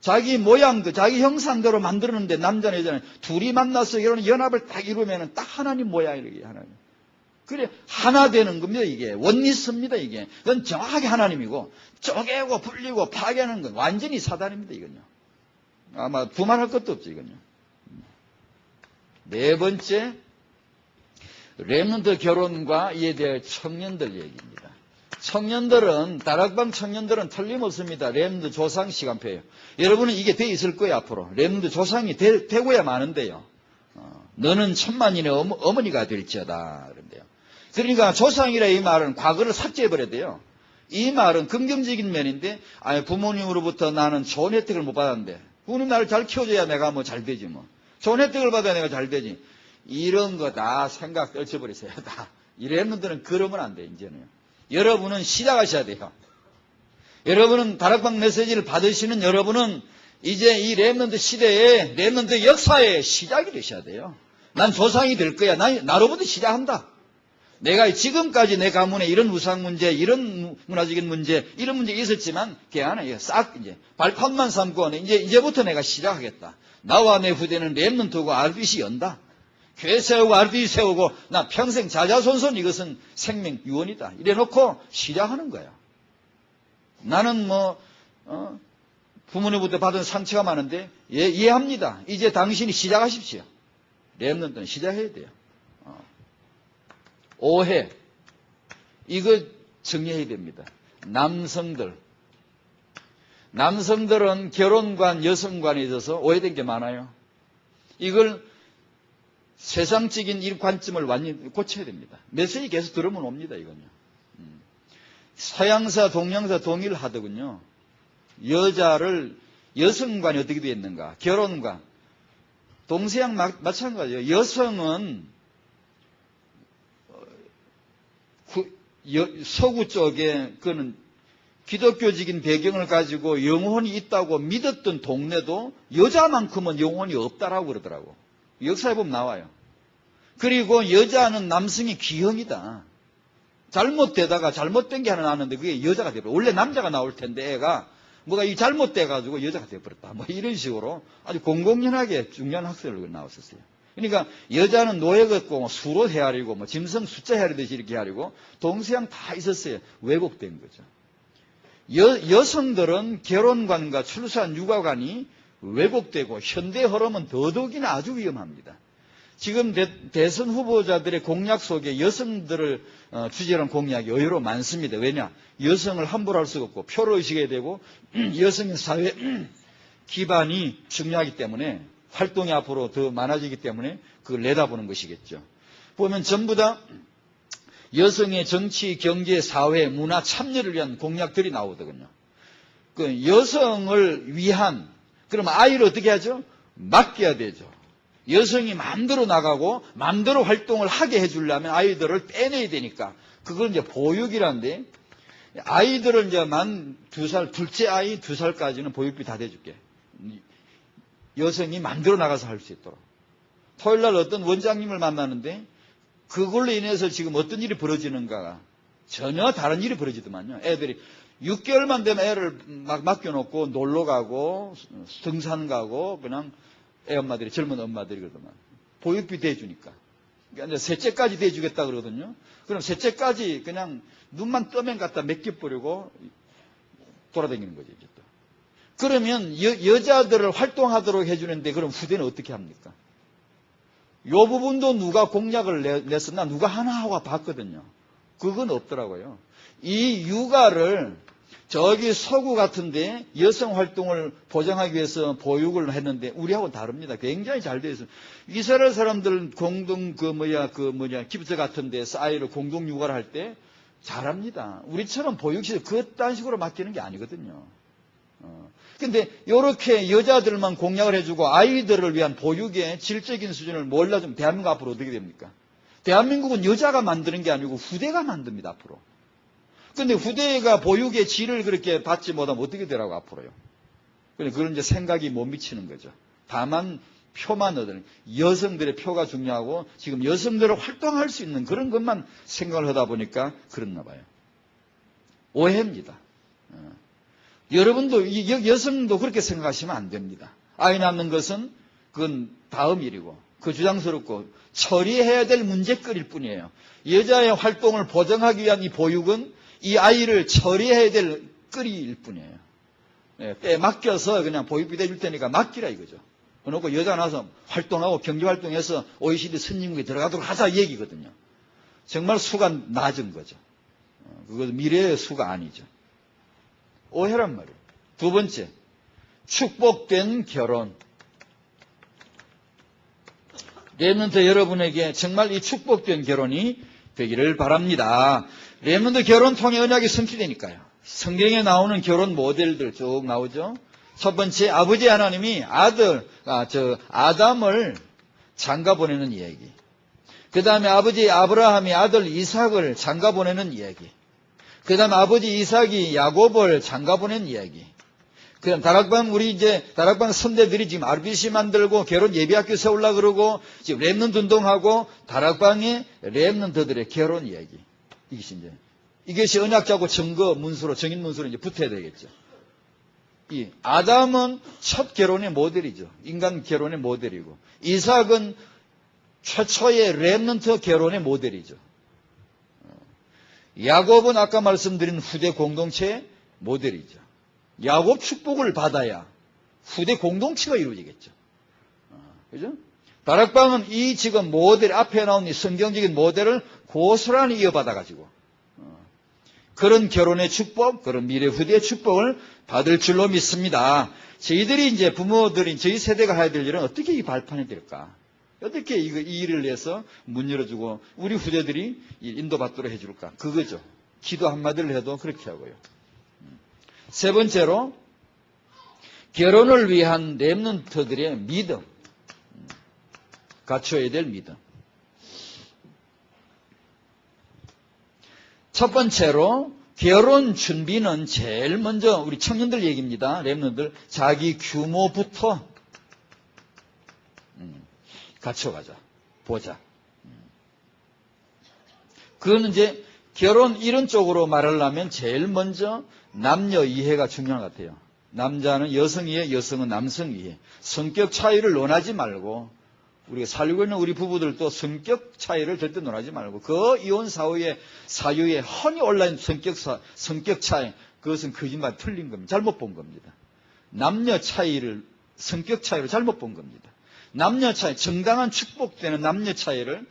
S1: 자기 모양, 자기 형상대로 만들었는데 남자나 여자는 둘이 만나서 이런 연합을 딱 이루면 딱 하나님 모양이에요. 하나님. 그래 하나 되는 겁니다. 이게 원리스입니다. 이게 그건 정확하게 하나님이고 쪼개고 불리고 파괴하는 건 완전히 사단입니다. 이건요. 아마 두말할 것도 없죠. 이건요. 네 번째, 렘넌트 결혼과 이에 대해 청년들 얘기입니다. 청년들은 다락방 청년들은 틀림없습니다. 렘넌트 조상 시간표예요. 여러분은 이게 돼 있을 거예요. 앞으로 렘넌트 조상이 되고야 마는데요. 너는 천만인의 어머니가 될지어다 그런데요. 그러니까 조상이라 이 말은 과거를 삭제해버려야 돼요. 이 말은 긍정적인 면인데 부모님으로부터 나는 좋은 혜택을 못 받았는데 부모님 나를 잘 키워줘야 내가 뭐 잘 되지 뭐. 좋은 혜택을 받아야 내가 잘 되지. 이런 거 다 생각 떨쳐버리세요. 다. 이 렘넌트는 그러면 안 돼요. 이제는. 여러분은 시작하셔야 돼요. 여러분은 다락방 메시지를 받으시는 여러분은 이제 이 렘넌트 시대에 렘넌트 역사의 시작이 되셔야 돼요. 난 조상이 될 거야. 나로부터 시작한다. 내가 지금까지 내 가문에 이런 우상 문제, 이런 문화적인 문제, 이런 문제가 있었지만 걔 안에 싹 이제 발판만 삼고 이제부터 내가 시작하겠다. 나와 내 후대는 렘넌트고 RBC 연다. 교회 세우고 RBC 세우고 나 평생 자자손손 이것은 생명 유언이다. 이래놓고 시작하는 거야. 나는 부모님부터 받은 상처가 많은데 이해합니다. 이제 당신이 시작하십시오. 렘넌트는 시작해야 돼요. 오해. 이거 정리해야 됩니다. 남성들은 결혼관, 여성관에 있어서 오해된 게 많아요. 이걸 세상적인 이 관점을 완전히 고쳐야 됩니다. 메시지 계속 들으면 옵니다, 이건요. 서양사, 동양사 동의를 하더군요. 여성관이 어떻게 되어 있는가? 결혼관. 동서양 마찬가지예요. 여성은 서구 쪽에 그는 기독교적인 배경을 가지고 영혼이 있다고 믿었던 동네도 여자만큼은 영혼이 없다라고 그러더라고. 역사에 보면 나와요. 그리고 여자는 남성의 기형이다. 잘못되다가 잘못된 게 하나 나왔는데 그게 여자가 되버려. 원래 남자가 나올 텐데 애가 뭐가 잘못돼가지고 여자가 되어버렸다. 뭐 이런 식으로 아주 공공연하게 중요한 학설을 나왔었어요. 그러니까 여자는 노예 같고 수로 헤아리고 짐승 숫자 헤아리듯이 이렇게 헤아리고 동서양 다 있었어요. 왜곡된 거죠. 여성들은 결혼관과 출산 육아관이 왜곡되고 현대 흐름은 더더욱이나 아주 위험합니다. 지금 대선 후보자들의 공약 속에 여성들을 주제로 한 공약이 의외로 많습니다. 왜냐? 여성을 함부로 할 수가 없고 표를 의식해야 되고 여성의 사회 기반이 중요하기 때문에 활동이 앞으로 더 많아지기 때문에 그걸 내다보는 것이겠죠. 보면 전부 다 여성의 정치, 경제, 사회, 문화 참여를 위한 공약들이 나오거든요. 그 여성을 위한, 그럼 아이를 어떻게 하죠? 맡겨야 되죠. 여성이 마음대로 나가고 마음대로 활동을 하게 해주려면 아이들을 빼내야 되니까 그걸 이제 보육이라는데 아이들을 이제 만 2살, 둘째 아이 2살까지는 보육비 다 대줄게. 여성이 마음대로 나가서 할 수 있도록. 토요일 날 어떤 원장님을 만나는데 그걸로 인해서 지금 어떤 일이 벌어지는가 전혀 다른 일이 벌어지더만요. 애들이 6개월만 되면 애를 막 맡겨놓고 놀러 가고 등산 가고 그냥 애 엄마들이 젊은 엄마들이 그러더만 보육비 대주니까. 그러니까 이제 셋째까지 대주겠다 그러거든요. 그럼 셋째까지 그냥 눈만 떠면 갖다 맡겨버리고 돌아다니는 거죠. 이제 또. 그러면 여자들을 활동하도록 해주는데 그럼 후대는 어떻게 합니까? 요 부분도 누가 공약을 냈었나 누가 하나 봤거든요. 그건 없더라고요. 이 육아를 저기 서구 같은데 여성 활동을 보장하기 위해서 보육을 했는데 우리하고 다릅니다. 굉장히 잘 되어 있어요. 이스라엘 사람들은 공동 기브스 같은 데서 아이를 공동 육아를 할 때 잘합니다. 우리처럼 보육시설 그딴 식으로 맡기는 게 아니거든요. 근데 이렇게 여자들만 공약을 해주고 아이들을 위한 보육의 질적인 수준을 몰라주면 대한민국 앞으로 어떻게 됩니까? 대한민국은 여자가 만드는 게 아니고 후대가 만듭니다, 앞으로. 근데 후대가 보육의 질을 그렇게 받지 못하면 어떻게 되라고, 앞으로요. 그런 이제 생각이 못 미치는 거죠. 다만 표만 얻는, 여성들의 표가 중요하고 지금 여성들을 활동할 수 있는 그런 것만 생각을 하다 보니까 그렇나 봐요. 오해입니다. 여러분도, 여성도 그렇게 생각하시면 안 됩니다. 아이 낳는 것은 그건 다음 일이고, 그 주장스럽고 처리해야 될 문제거리일 뿐이에요. 여자의 활동을 보장하기 위한 이 보육은 이 아이를 처리해야 될 거리일 뿐이에요. 때 맡겨서 그냥 보육비 대줄 테니까 맡기라 이거죠. 그러고 여자 나서 활동하고 경제활동해서 OECD 선진국에 들어가도록 하자 이 얘기거든요. 정말 수가 낮은 거죠. 그것은 미래의 수가 아니죠. 오해란 말이에요. 두 번째, 축복된 결혼. 렘넌트 여러분에게 정말 이 축복된 결혼이 되기를 바랍니다. 렘넌트 결혼 통해 언약이 성취되니까요. 성경에 나오는 결혼 모델들 쭉 나오죠. 첫 번째, 아버지 하나님이 아담을 장가 보내는 이야기. 그 다음에 아버지 아브라함이 아들 이삭을 장가 보내는 이야기. 그 다음에 아버지 이삭이 야곱을 장가 보낸 이야기. 그 다음 다락방 선대들이 지금 RBC 만들고 결혼 예비학교 세우려고 그러고 지금 렘넌트 운동하고 다락방의 렘넌트들의 결혼 이야기. 이것이 언약자고 증거 문서로, 정인 문서로 이제 붙어야 되겠죠. 이 아담은 첫 결혼의 모델이죠. 인간 결혼의 모델이고, 이삭은 최초의 렘넌트 결혼의 모델이죠. 야곱은 아까 말씀드린 후대 공동체의 모델이죠. 야곱 축복을 받아야 후대 공동체가 이루어지겠죠. 그죠? 다락방은 이 지금 모델, 앞에 나온 이 성경적인 모델을 고스란히 이어받아가지고, 그런 결혼의 축복, 그런 미래 후대의 축복을 받을 줄로 믿습니다. 저희들이 이제 부모들인 저희 세대가 해야 될 일은 어떻게 이 발판이 될까? 어떻게 이 일을 위해서 문 열어주고 우리 후대들이 인도받도록 해줄까? 그거죠. 기도 한마디를 해도 그렇게 하고요. 세 번째로, 결혼을 위한 렘넌트들의 믿음. 갖춰야 될 믿음. 첫 번째로, 결혼 준비는 제일 먼저 우리 청년들 얘기입니다. 렘넌트들 자기 규모부터 갖춰가자. 보자. 그거는 이제 결혼 이런 쪽으로 말하려면 제일 먼저 남녀 이해가 중요한 것 같아요. 남자는 여성 이해, 여성은 남성 이해. 성격 차이를 논하지 말고, 우리가 살고 있는 우리 부부들도 성격 차이를 절대 논하지 말고, 그 이혼 사유에 흔히 올라있는 성격 차이, 그것은 거짓말 틀린 겁니다. 잘못 본 겁니다. 남녀 차이를, 성격 차이로 잘못 본 겁니다. 남녀 차이, 정당한 축복되는 남녀 차이를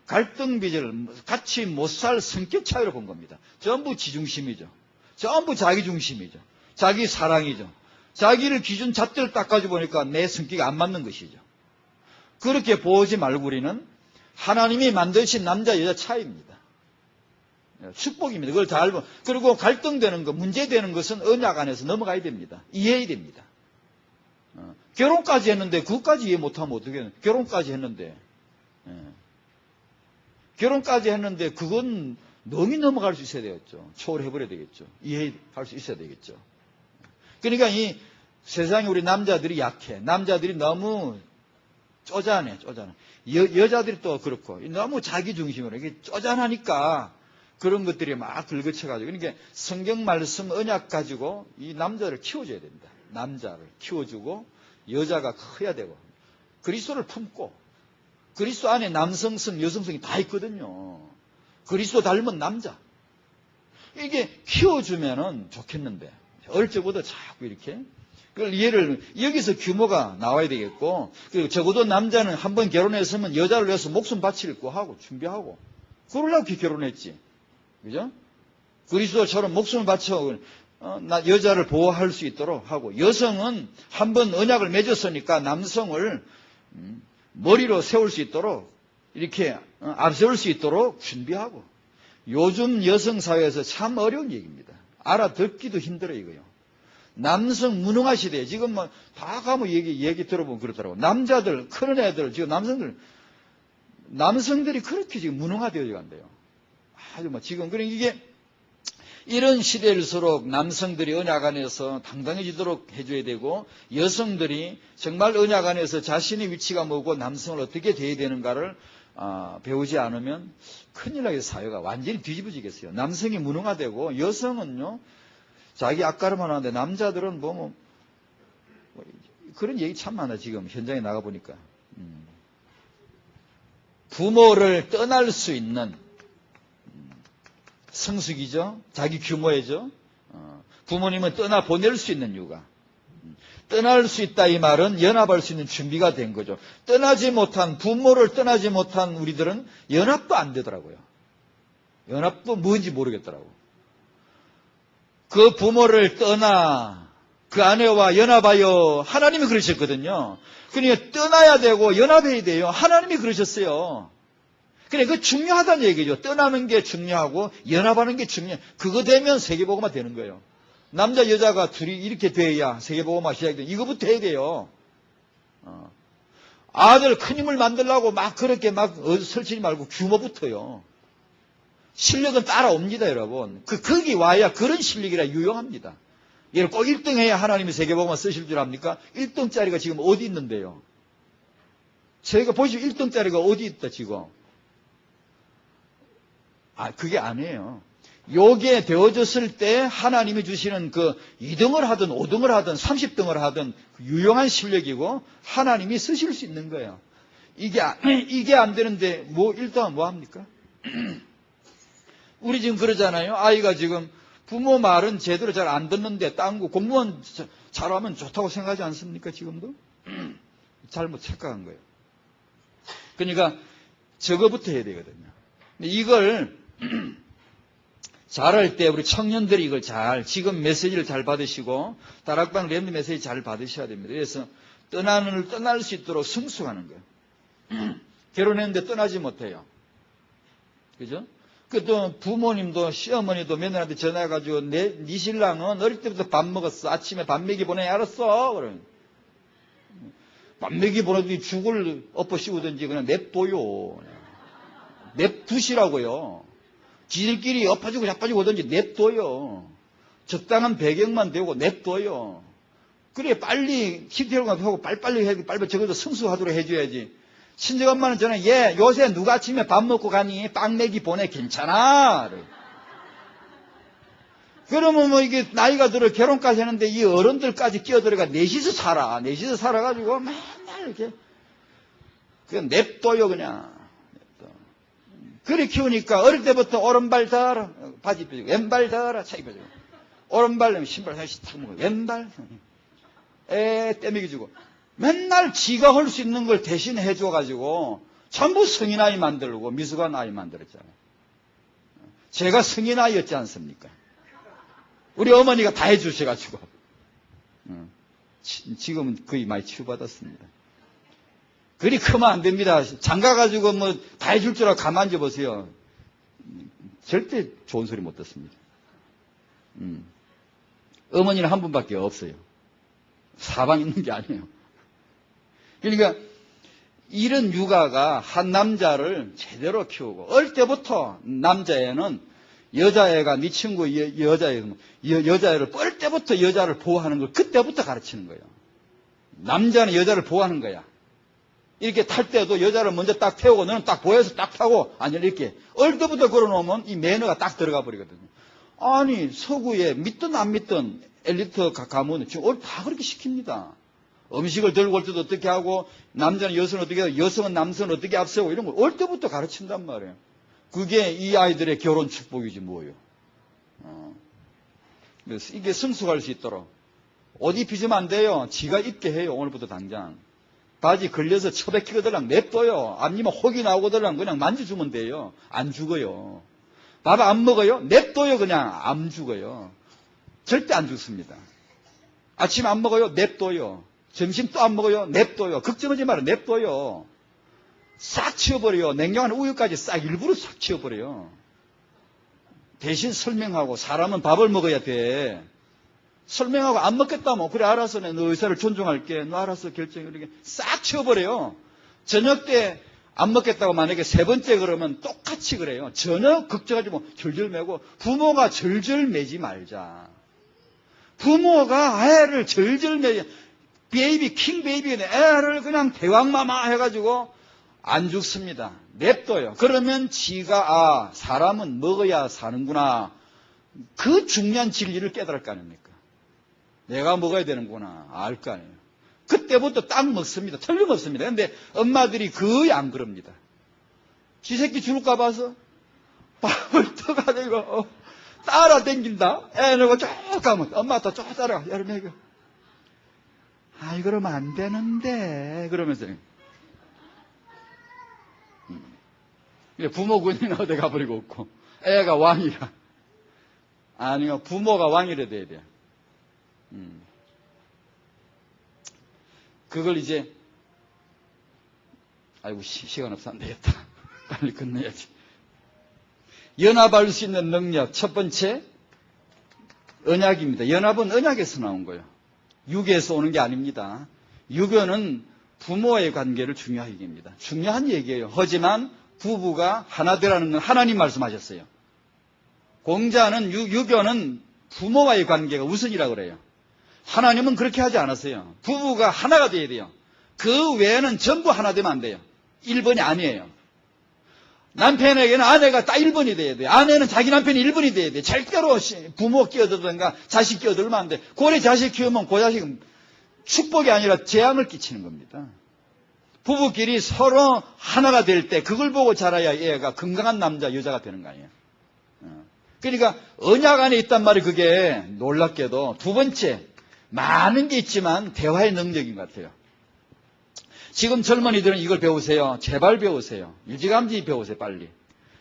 S1: 갈등 빚을 같이 못 살 성격 차이로 본 겁니다. 전부 지중심이죠. 전부 자기 중심이죠. 자기 사랑이죠. 자기를 기준 잣대를 닦아주고 보니까 내 성격이 안 맞는 것이죠. 그렇게 보지 말고 우리는 하나님이 만드신 남자 여자 차이입니다. 축복입니다. 그걸 잘 알고, 그리고 갈등되는 것, 문제되는 것은 언약 안에서 넘어가야 됩니다. 이해해야 됩니다. 결혼까지 했는데 그것까지 이해 못하면 어떻게 해요? 결혼까지 했는데 그건 너무 넘어갈 수 있어야 되겠죠. 초월해버려야 되겠죠. 이해할 수 있어야 되겠죠. 그러니까 이 세상에 우리 남자들이 약해. 남자들이 너무 쪼잔해. 여자들이 또 그렇고 너무 자기 중심으로 이게 쪼잔하니까 그런 것들이 막 긁어쳐가지고, 그러니까 성경 말씀 언약 가지고 이 남자를 키워줘야 됩니다. 남자를 키워주고 여자가 커야 되고, 그리스도를 품고, 그리스도 안에 남성성, 여성성이 다 있거든요. 그리스도 닮은 남자. 이게 키워주면은 좋겠는데, 어릴 적부터 자꾸 이렇게. 그걸 여기서 규모가 나와야 되겠고, 그리고 적어도 남자는 한번 결혼했으면 여자를 위해서 목숨 바치고 하고, 준비하고. 그러려고 결혼했지. 그죠? 그리스도처럼 목숨을 바쳐, 여자를 보호할 수 있도록 하고, 여성은 한번 언약을 맺었으니까 남성을 머리로 세울 수 있도록, 이렇게 앞세울 수 있도록 준비하고. 요즘 여성 사회에서 참 어려운 얘기입니다. 알아듣기도 힘들어요, 이거요. 남성 무능화 시대에 지금 다 가면 얘기 들어보면 그렇더라고. 남자들, 큰 애들, 지금 남성들 남성들이 그렇게 지금 무능화되어 간대요. 아주 지금, 그러니까 이게, 이런 시대일수록 남성들이 언약 안에서 당당해지도록 해줘야 되고, 여성들이 정말 언약 안에서 자신의 위치가 뭐고 남성을 어떻게 대해야 되는가를 배우지 않으면 큰일 나게 사회가 완전히 뒤집어지겠어요. 남성이 무능화되고, 여성은요, 자기 앞가름 하는데, 남자들은 그런 얘기 참 많아, 지금 현장에 나가보니까. 부모를 떠날 수 있는 성숙이죠. 자기 규모이죠. 부모님은 떠나 보낼 수 있는 육아. 떠날 수 있다 이 말은 연합할 수 있는 준비가 된 거죠. 떠나지 못한, 부모를 떠나지 못한 우리들은 연합도 안 되더라고요. 연합도 뭔지 모르겠더라고. 그 부모를 떠나 그 아내와 연합하여 하나님이 그러셨거든요. 그러니까 떠나야 되고 연합해야 돼요. 하나님이 그러셨어요. 그러니까 그 중요하다는 얘기죠. 떠나는 게 중요하고 연합하는 게 중요해. 그거 되면 세계복음화 되는 거예요. 남자 여자가 둘이 이렇게 돼야 세계복음화 시작돼. 이거부터 해야 돼요. 아들 큰 힘을 만들려고 막 그렇게 막 설치지 말고 규모부터요. 실력은 따라옵니다, 여러분. 거기 와야 그런 실력이라 유용합니다. 얘를 꼭 1등 해야 하나님이 세계복음화 쓰실 줄 압니까? 1등짜리가 지금 어디 있는데요? 저희가 보시면 1등짜리가 어디 있다, 지금. 그게 아니에요. 요게 되어졌을 때 하나님이 주시는 그 2등을 하든 5등을 하든 30등을 하든 유용한 실력이고 하나님이 쓰실 수 있는 거예요. 이게 안 되는데 일단 뭐 합니까? 우리 지금 그러잖아요. 아이가 지금 부모 말은 제대로 잘 안 듣는데 딴 거 공무원 잘하면 좋다고 생각하지 않습니까? 지금도? 잘못 착각한 거예요. 그러니까 저거부터 해야 되거든요. 이걸 잘할 때 우리 청년들이 이걸 지금 메시지를 잘 받으시고 다락방 랩 메시지 잘 받으셔야 됩니다. 그래서 떠날 수 있도록 성숙하는 거예요. 결혼했는데 떠나지 못해요. 그죠? 또 부모님도 시어머니도 며느리한테 전화해가지고 네 신랑은 어릴 때부터 밥 먹었어. 아침에 밥 먹이 보내. 알았어. 그러면 밥 먹이 보내더니 죽을 엎어 씌우든지 그냥 냅둬요. 냅두시라고요. 지들끼리 엎어지고 자빠지고 오든지 냅둬요. 적당한 배경만 되고 냅둬요. 그래 빨리 히트를 하고 빨리 적어도 성숙하도록 해줘야지. 친정엄마는 저는 요새 누가 아침에 밥 먹고 가니? 빵 내기 보내. 괜찮아. 그러면 이게 나이가 들어 결혼까지 하는데 이 어른들까지 끼어들어가 넷이서 살아가지고 맨날 이렇게 그냥 냅둬요 그냥. 그래 키우니까 어릴 때부터 오른발 덜어 바지 입혀주고 왼발 덜어 차 입혀주고 오른발 내면 신발 하나씩 탁 먹고 왼발 떼먹이 주고 맨날 지가 할 수 있는 걸 대신 해줘가지고 전부 성인 아이 만들고 미숙한 아이 만들었잖아요. 제가 성인 아이였지 않습니까? 우리 어머니가 다 해주셔가지고 지금은 거의 많이 치유받았습니다. 그리 크면 안 됩니다. 장가가지고 다 해줄 줄 알고 가만 앉아보세요. 절대 좋은 소리 못 듣습니다. 어머니는 한 분밖에 없어요. 사방 있는 게 아니에요. 그러니까 이런 육아가 한 남자를 제대로 키우고 어릴 때부터 남자애는 여자애가 네 친구 여자애를 어릴 때부터 여자를 보호하는 걸 그때부터 가르치는 거예요. 남자는 여자를 보호하는 거야. 이렇게 탈 때도 여자를 먼저 딱 태우고 너는 딱 보여서 딱 타고 아니 이렇게 어릴 때부터 걸어놓으면 이 매너가 딱 들어가 버리거든요. 아니 서구에 믿든 안 믿든 엘리트 가문은 지금 다 그렇게 시킵니다. 음식을 들고 올 때도 어떻게 하고 남자는 여성은 어떻게 하고 여성은 남성은 어떻게 앞세우고 이런 걸 어릴 때부터 가르친단 말이에요. 그게 이 아이들의 결혼 축복이지 뭐예요. 그래서 이게 성숙할 수 있도록 옷 입히지면 안 돼요. 지가 입게 해요. 오늘부터 당장. 바지 걸려서 처박히거들랑 냅둬요. 아니면 혹이 나오거들랑 그냥 만져주면 돼요. 안 죽어요. 밥 안 먹어요? 냅둬요. 그냥 안 죽어요. 절대 안 죽습니다. 아침 안 먹어요? 냅둬요. 점심 또 안 먹어요? 냅둬요. 걱정하지 마라. 냅둬요. 싹 치워버려요. 냉장고에 우유까지 싹 일부러 싹 치워버려요. 대신 설명하고 사람은 밥을 먹어야 돼. 설명하고 안 먹겠다면 그래 알아서 너 의사를 존중할게. 너 알아서 결정해. 이렇게 싹 치워버려요. 저녁 때 안 먹겠다고 만약에 세 번째 그러면 똑같이 그래요. 전혀 걱정하지 뭐 절절 매고 부모가 절절 매지 말자. 부모가 애를 절절 매지 베이비 킹 베이비는 애를 그냥 대왕마마 해가지고 안 죽습니다. 냅둬요. 그러면 지가 사람은 먹어야 사는구나. 그 중요한 진리를 깨달을 거 아닙니까? 내가 먹어야 되는구나. 알 거 아니에요. 그때부터 딱 먹습니다. 틀림없습니다. 그런데 엄마들이 거의 안 그럽니다. 지 새끼 죽을까 봐서 밥을 떠가지고 따라댕긴다. 애는 쭉 가면 엄마 또 쭉 따라가. 여름에 그러면 안 되는데 그러면서 부모 군인 어디 가버리고 없고 애가 왕이라. 아니요, 부모가 왕이라 돼야 돼요. 그걸 이제 아이고 시간 없어 안 되겠다. 빨리 끝내야지. 연합할 수 있는 능력 첫 번째 언약입니다. 연합은 언약에서 나온 거예요. 유교에서 오는 게 아닙니다. 유교는 부모의 관계를 중요하게 얘기합니다. 중요한 얘기예요. 하지만 부부가 하나 되라는 건 하나님 말씀하셨어요. 공자는 유교는 부모와의 관계가 우선이라고 그래요. 하나님은 그렇게 하지 않았어요. 부부가 하나가 돼야 돼요. 그 외에는 전부 하나 되면 안 돼요. 1번이 아니에요. 남편에게는 아내가 딱 1번이 돼야 돼요. 아내는 자기 남편이 1번이 돼야 돼요. 절대로 부모 끼어들든가 자식 끼어들면 안 돼요. 고래 자식 키우면 그 자식은 축복이 아니라 재앙을 끼치는 겁니다. 부부끼리 서로 하나가 될 때 그걸 보고 자라야 얘가 건강한 남자, 여자가 되는 거 아니에요. 그러니까 언약 안에 있단 말이 그게 놀랍게도 두 번째 많은 게 있지만 대화의 능력인 것 같아요. 지금 젊은이들은 이걸 배우세요. 제발 배우세요. 일찌감치 배우세요. 빨리.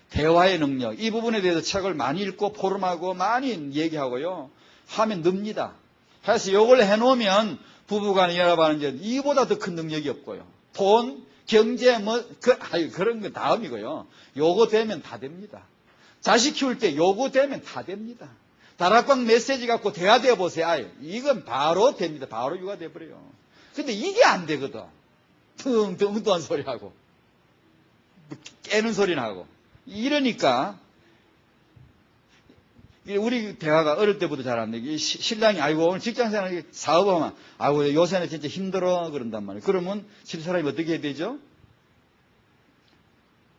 S1: 대화의 능력. 이 부분에 대해서 책을 많이 읽고 포럼하고 많이 얘기하고요. 하면 늡니다. 그래서 이걸 해놓으면 부부간에 연합하는 게 이보다 더 큰 능력이 없고요. 돈, 경제, 그런 건 다음이고요. 요거 되면 다 됩니다. 자식 키울 때 요거 되면 다 됩니다. 다락방 메시지 갖고 대화되어 보세요. 이건 바로 됩니다. 바로 유화돼 버려요. 근데 이게 안 되거든. 엉뚱한 소리 하고 깨는 소리나 하고 이러니까 우리 대화가 어릴 때부터 잘 안 돼. 신랑이 아이고 오늘 직장생활 사업하면 아이고 요새는 진짜 힘들어 그런단 말이에요. 그러면 집사람이 어떻게 해야 되죠?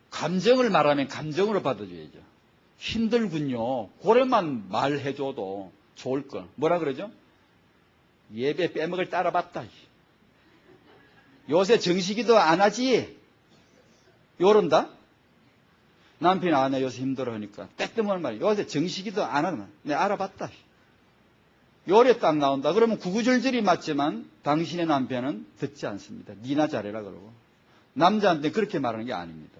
S1: 감정을 말하면 감정으로 받아줘야죠. 힘들군요. 그래만 말해줘도 좋을 걸. 뭐라 그러죠? 예배 빼먹을 따라봤다. 요새 정식이도 안 하지? 요런다? 남편이 나 요새 힘들어 하니까 때때문에 말이야. 요새 정식이도 안 하나. 내가 알아봤다. 요래 딱 나온다. 그러면 구구절절이 맞지만 당신의 남편은 듣지 않습니다. 니나 잘해라 그러고. 남자한테 그렇게 말하는 게 아닙니다.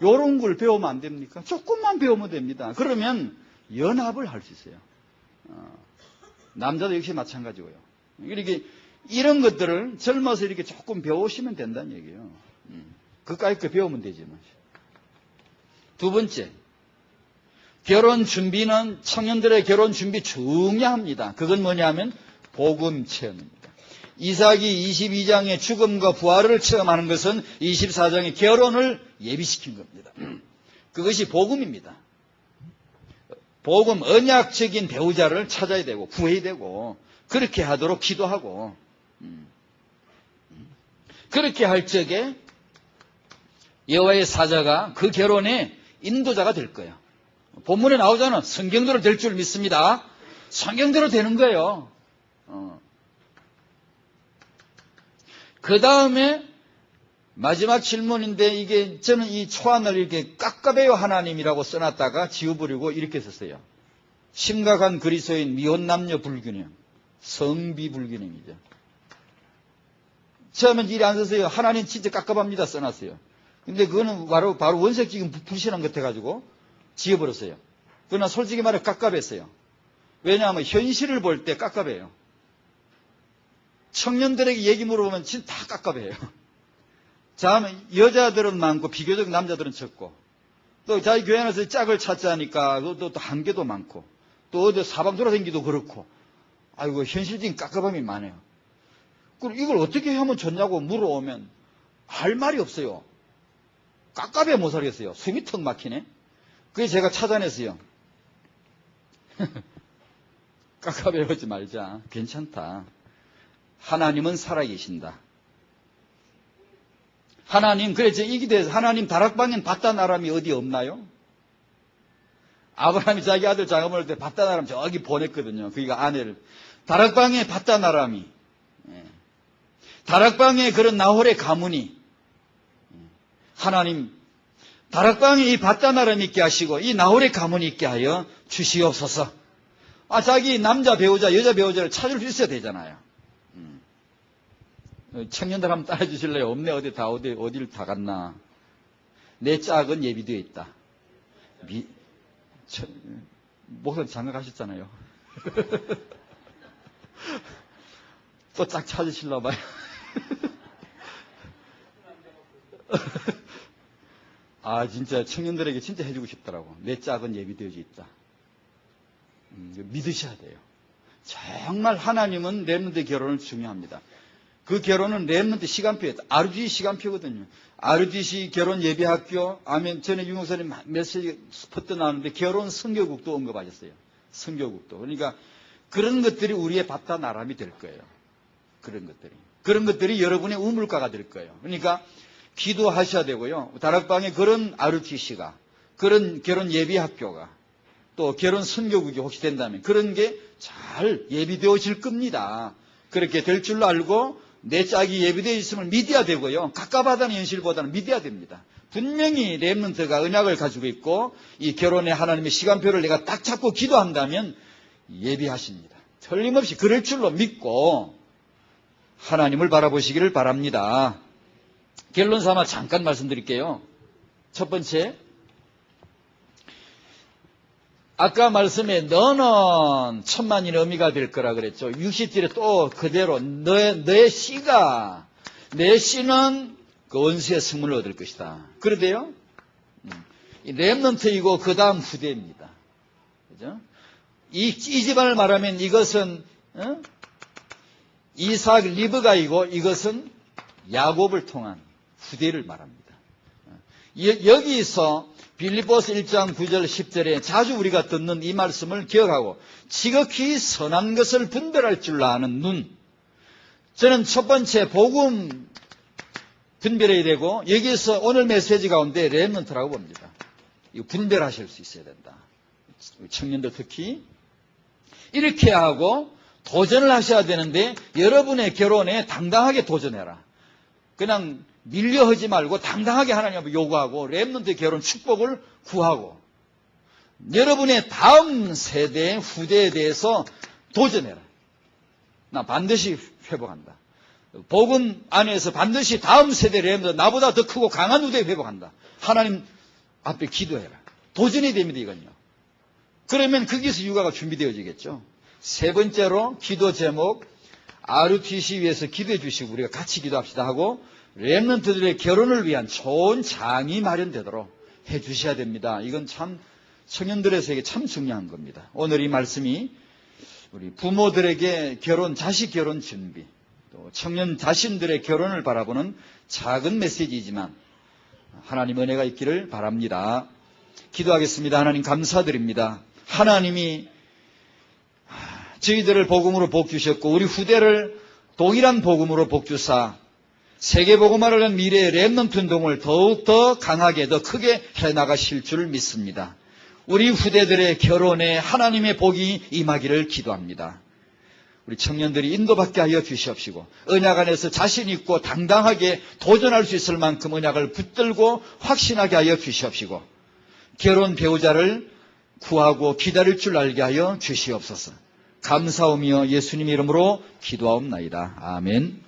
S1: 요런 걸 배우면 안 됩니까? 조금만 배우면 됩니다. 그러면 연합을 할 수 있어요. 남자도 역시 마찬가지고요. 이렇게 이런 것들을 젊어서 이렇게 조금 배우시면 된다는 얘기예요. 그까짓 거 배우면 되지만. 두 번째, 결혼 준비는 청년들의 결혼 준비 중요합니다. 그건 뭐냐면 복음 체험입니다. 이삭이 22장의 죽음과 부활을 체험하는 것은 24장의 결혼을 예비시킨 겁니다. 그것이 복음입니다. 복음, 언약적인 배우자를 찾아야 되고 구해야 되고 그렇게 하도록 기도하고 그렇게 할 적에 여호와의 사자가 그 결혼의 인도자가 될 거예요. 본문에 나오잖아. 성경대로 될 줄 믿습니다. 성경대로 되는 거예요. 그 다음에 마지막 질문인데 이게 저는 이 초안을 이렇게 깎아배요 하나님이라고 써놨다가 지워버리고 이렇게 썼어요. 심각한 그리스도인 미혼 남녀 불균형, 성비 불균형이죠. 처음엔 일이 안 썼어요. 하나님 진짜 깝깝합니다 써놨어요. 근데 그거는 바로 원색적인 불신한 것 같아가지고 지워버렸어요. 그러나 솔직히 말해 깝깝했어요. 왜냐하면 현실을 볼 때 깝깝해요. 청년들에게 얘기 물어보면 진짜 다 깝깝해요. 자, 여자들은 많고 비교적 남자들은 적고 또 자기 교회 안에서 짝을 찾자니까 또 한계도 많고 또 어디 사방 돌아다니기도 그렇고 아이고 현실적인 깝깝함이 많아요. 그럼 이걸 어떻게 하면 좋냐고 물어오면 할 말이 없어요. 깝깝해 못 살겠어요. 숨이 턱 막히네. 그래서 제가 찾아냈어요. 깝깝해 하지 말자. 괜찮다. 하나님은 살아계신다. 하나님, 그래서 이게 돼서 하나님 다락방엔 밧단아람이 어디 없나요? 아브라함이 자기 아들 장가볼 때 밧단아람 저기 보냈거든요. 그러니까 아내를. 다락방에 밧단아람이, 다락방에 그런 나홀의 가문이, 하나님, 다락방에 이 밧단아람이 있게 하시고 이 나홀의 가문이 있게 하여 주시옵소서. 자기 남자 배우자, 여자 배우자를 찾을 수 있어야 되잖아요. 청년들 한번 따라주실래요? 없네. 어디를 다 갔나. 내 짝은 예비되어 있다. 목사님 장가 가셨잖아요. 또 짝 찾으실라 봐요. 진짜 청년들에게 진짜 해주고 싶더라고. 내 짝은 예비되어 있다. 믿으셔야 돼요. 정말 하나님은 렘넌트 결혼을 중요합니다. 그 결혼은 렘넌트 시간표에 RUTC 시간표거든요. RUTC 결혼 예비학교, 아멘. 전에 유목사님 메시지 스포트 나오는데 결혼 선교국도 언급하셨어요. 선교국도. 그러니까 그런 것들이 우리의 밧단아람이 될 거예요. 그런 것들이 여러분의 우물가가 될 거예요. 그러니까 기도하셔야 되고요. 다락방에 그런 RUTC가, 그런 결혼 예비학교가, 또 결혼 선교국이 혹시 된다면 그런 게 잘 예비되어질 겁니다. 그렇게 될 줄로 알고 내 짝이 예비되어 있음을 믿어야 되고요. 갑갑하다는 현실보다는 믿어야 됩니다. 분명히 렘넌트가 언약을 가지고 있고 이 결혼의 하나님의 시간표를 내가 딱 잡고 기도한다면 예비하십니다. 틀림없이 그럴 줄로 믿고 하나님을 바라보시기를 바랍니다. 결론 삼아 잠깐 말씀드릴게요. 첫 번째, 아까 말씀에 너는 천만인의 어미가 될 거라 그랬죠. 60절에 또 그대로 너의 씨가, 내 씨는 그 원수의 승문을 얻을 것이다. 그러대요. 이 렘넌트이고 그 다음 후대입니다. 그죠? 이 집안을 말하면 이것은 이삭 리브가이고 이것은 야곱을 통한 후대를 말합니다. 여기서 빌립보서 1장 9절 10절에 자주 우리가 듣는 이 말씀을 기억하고 지극히 선한 것을 분별할 줄 아는 눈. 저는 첫 번째 복음 분별해야 되고 여기서 오늘 메시지 가운데 렘넌트라고 봅니다. 이거 분별하실 수 있어야 된다. 청년들 특히 이렇게 하고 도전을 하셔야 되는데 여러분의 결혼에 당당하게 도전해라. 그냥 밀려하지 말고 당당하게 하나님 앞에 요구하고 렘넌트 결혼 축복을 구하고 여러분의 다음 세대 후대에 대해서 도전해라. 나 반드시 회복한다. 복음 안에서 반드시 다음 세대 렘넌트 나보다 더 크고 강한 후대에 회복한다. 하나님 앞에 기도해라. 도전이 됩니다. 이건요. 그러면 거기서 육아가 준비되어지겠죠. 세 번째로 기도 제목 RUTC 위해서 기도해 주시고 우리가 같이 기도합시다 하고 렘넌트들의 결혼을 위한 좋은 장이 마련되도록 해 주셔야 됩니다. 이건 참 청년들에게 참 중요한 겁니다. 오늘 이 말씀이 우리 부모들에게 자식 결혼 준비, 또 청년 자신들의 결혼을 바라보는 작은 메시지이지만 하나님 은혜가 있기를 바랍니다. 기도하겠습니다. 하나님 감사드립니다. 하나님이 저희들을 복음으로 복 주셨고 우리 후대를 동일한 복음으로 복 주사 세계복음화를 위한 미래의 렘넌트 운동을 더욱더 강하게 더 크게 해나가실 줄 믿습니다. 우리 후대들의 결혼에 하나님의 복이 임하기를 기도합니다. 우리 청년들이 인도받게 하여 주시옵시고 언약 안에서 자신 있고 당당하게 도전할 수 있을 만큼 언약을 붙들고 확신하게 하여 주시옵시고 결혼 배우자를 구하고 기다릴 줄 알게 하여 주시옵소서. 감사하며 예수님 이름으로 기도하옵나이다. 아멘.